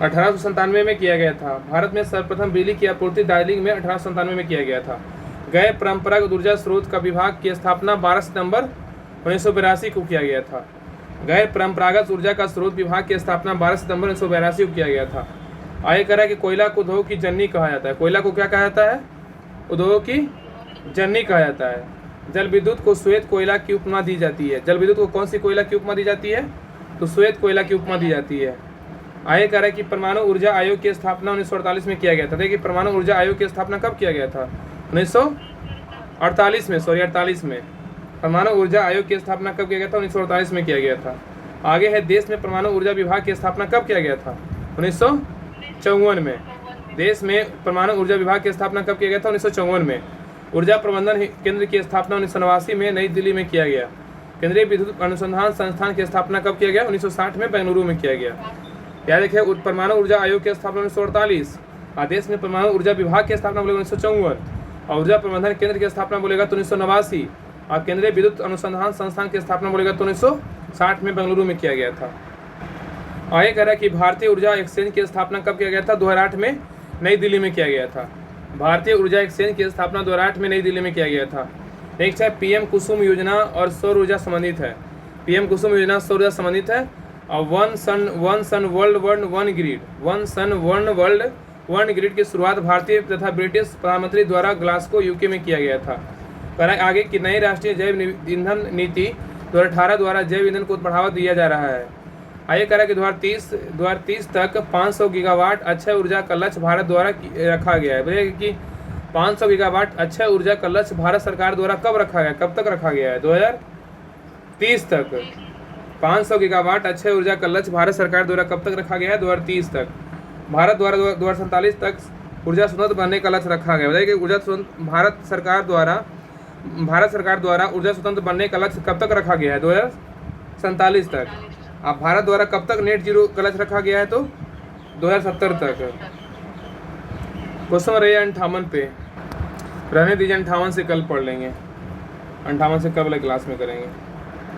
1897 में किया गया था। भारत में सर्वप्रथम बिजली की आपूर्ति दार्जिलिंग में 1897 में किया गया था। गैर परंपरागत ऊर्जा स्रोत का विभाग की स्थापना 12 सितंबर 1982 को किया गया था। गैर परंपरागत ऊर्जा का स्रोत विभाग की स्थापना 12 सितंबर 1982 को किया गया था। आगे कह रहा है कि कोयला को उद्योग की जननी कहा जाता है। कोयला को क्या कहा जाता है? उद्योग की जननी कहा जाता है। जल विद्युत को श्वेत कोयला की उपमा दी जाती है। जल विद्युत को कौन सी कोयला की उपमा दी जाती है? तो श्वेत कोयला की उपमा दी जाती है। आगे कह रहा है कि परमाणु ऊर्जा आयोग की स्थापना 1948 में किया गया था। देखिए परमाणु ऊर्जा आयोग की स्थापना कब किया गया था? 1948 में, 48 में। परमाणु ऊर्जा आयोग की स्थापना कब किया गया था? 1948 में किया गया था। आगे है देश में परमाणु ऊर्जा विभाग की स्थापना कब किया गया था? 1954 में। देश में परमाणु ऊर्जा विभाग की स्थापना कब किया गया था? 1954 में। ऊर्जा प्रबंधन केंद्र की स्थापना 1989 में नई दिल्ली में किया गया। केंद्रीय विद्युत अनुसंधान संस्थान की स्थापना कब किया गया? 1960 में बेंगलुरु में किया गया। याद रखिए परमाणु ऊर्जा आयोग की स्थापना 1948, देश में परमाणु ऊर्जा विभाग की स्थापना बोलेगा 1954, और ऊर्जा प्रबंधन केंद्र की स्थापना बोलेगा तो 1989, और केंद्रीय विद्युत अनुसंधान संस्थान की स्थापना बोलेगा तो 1960 में बेंगलुरु में किया गया था। आगे कह रहा है कि भारतीय ऊर्जा एक्सचेंज की स्थापना कब किया गया था? 2008 में नई दिल्ली में किया गया था। भारतीय ऊर्जा एक्सचेंज की स्थापना 2008 में नई दिल्ली में किया गया था। नेक्स्ट है पीएम कुसुम योजना और सौर ऊर्जा संबंधित है। पीएम कुसुम योजना सौर ऊर्जा संबंधित है। और वन सन वर्ल्ड वन ग्रिड, वन सन वर्ल्ड वन ग्रिड की शुरुआत भारतीय तथा ब्रिटिश प्रधानमंत्री द्वारा ग्लासगो यूके में किया गया था। कहा आगे कि नई राष्ट्रीय जैव ईंधन नीति 2018 द्वारा जैव ईंधन को बढ़ावा दिया जा रहा है। आगे कह रहा है कि 2030 तक 500 गीगावाट अक्षय ऊर्जा का लक्ष्य भारत द्वारा रखा गया है। बोलिए कि 500 गीगावाट अक्षय ऊर्जा का लक्ष्य भारत सरकार द्वारा कब रखा गया, कब तक रखा गया है? 2030 तक। 500 गीगावाट अक्षय ऊर्जा का लक्ष्य भारत सरकार द्वारा कब तक रखा गया है? 2030 तक। भारत द्वारा 2047 तक ऊर्जा स्वतंत्र बनने का लक्ष्य रखा गया। बताइए कि भारत सरकार द्वारा ऊर्जा स्वतंत्र बनने का लक्ष्य कब तक रखा गया है? 2047 तक। अब भारत द्वारा कब तक नेट जीरो का लक्ष्य रखा गया है? तो 2070 तक। क्वेश्चन रही 58 पे, रहने दीजिए 58 से कल पढ़ लेंगे। 58 से कल वाले क्लास में करेंगे।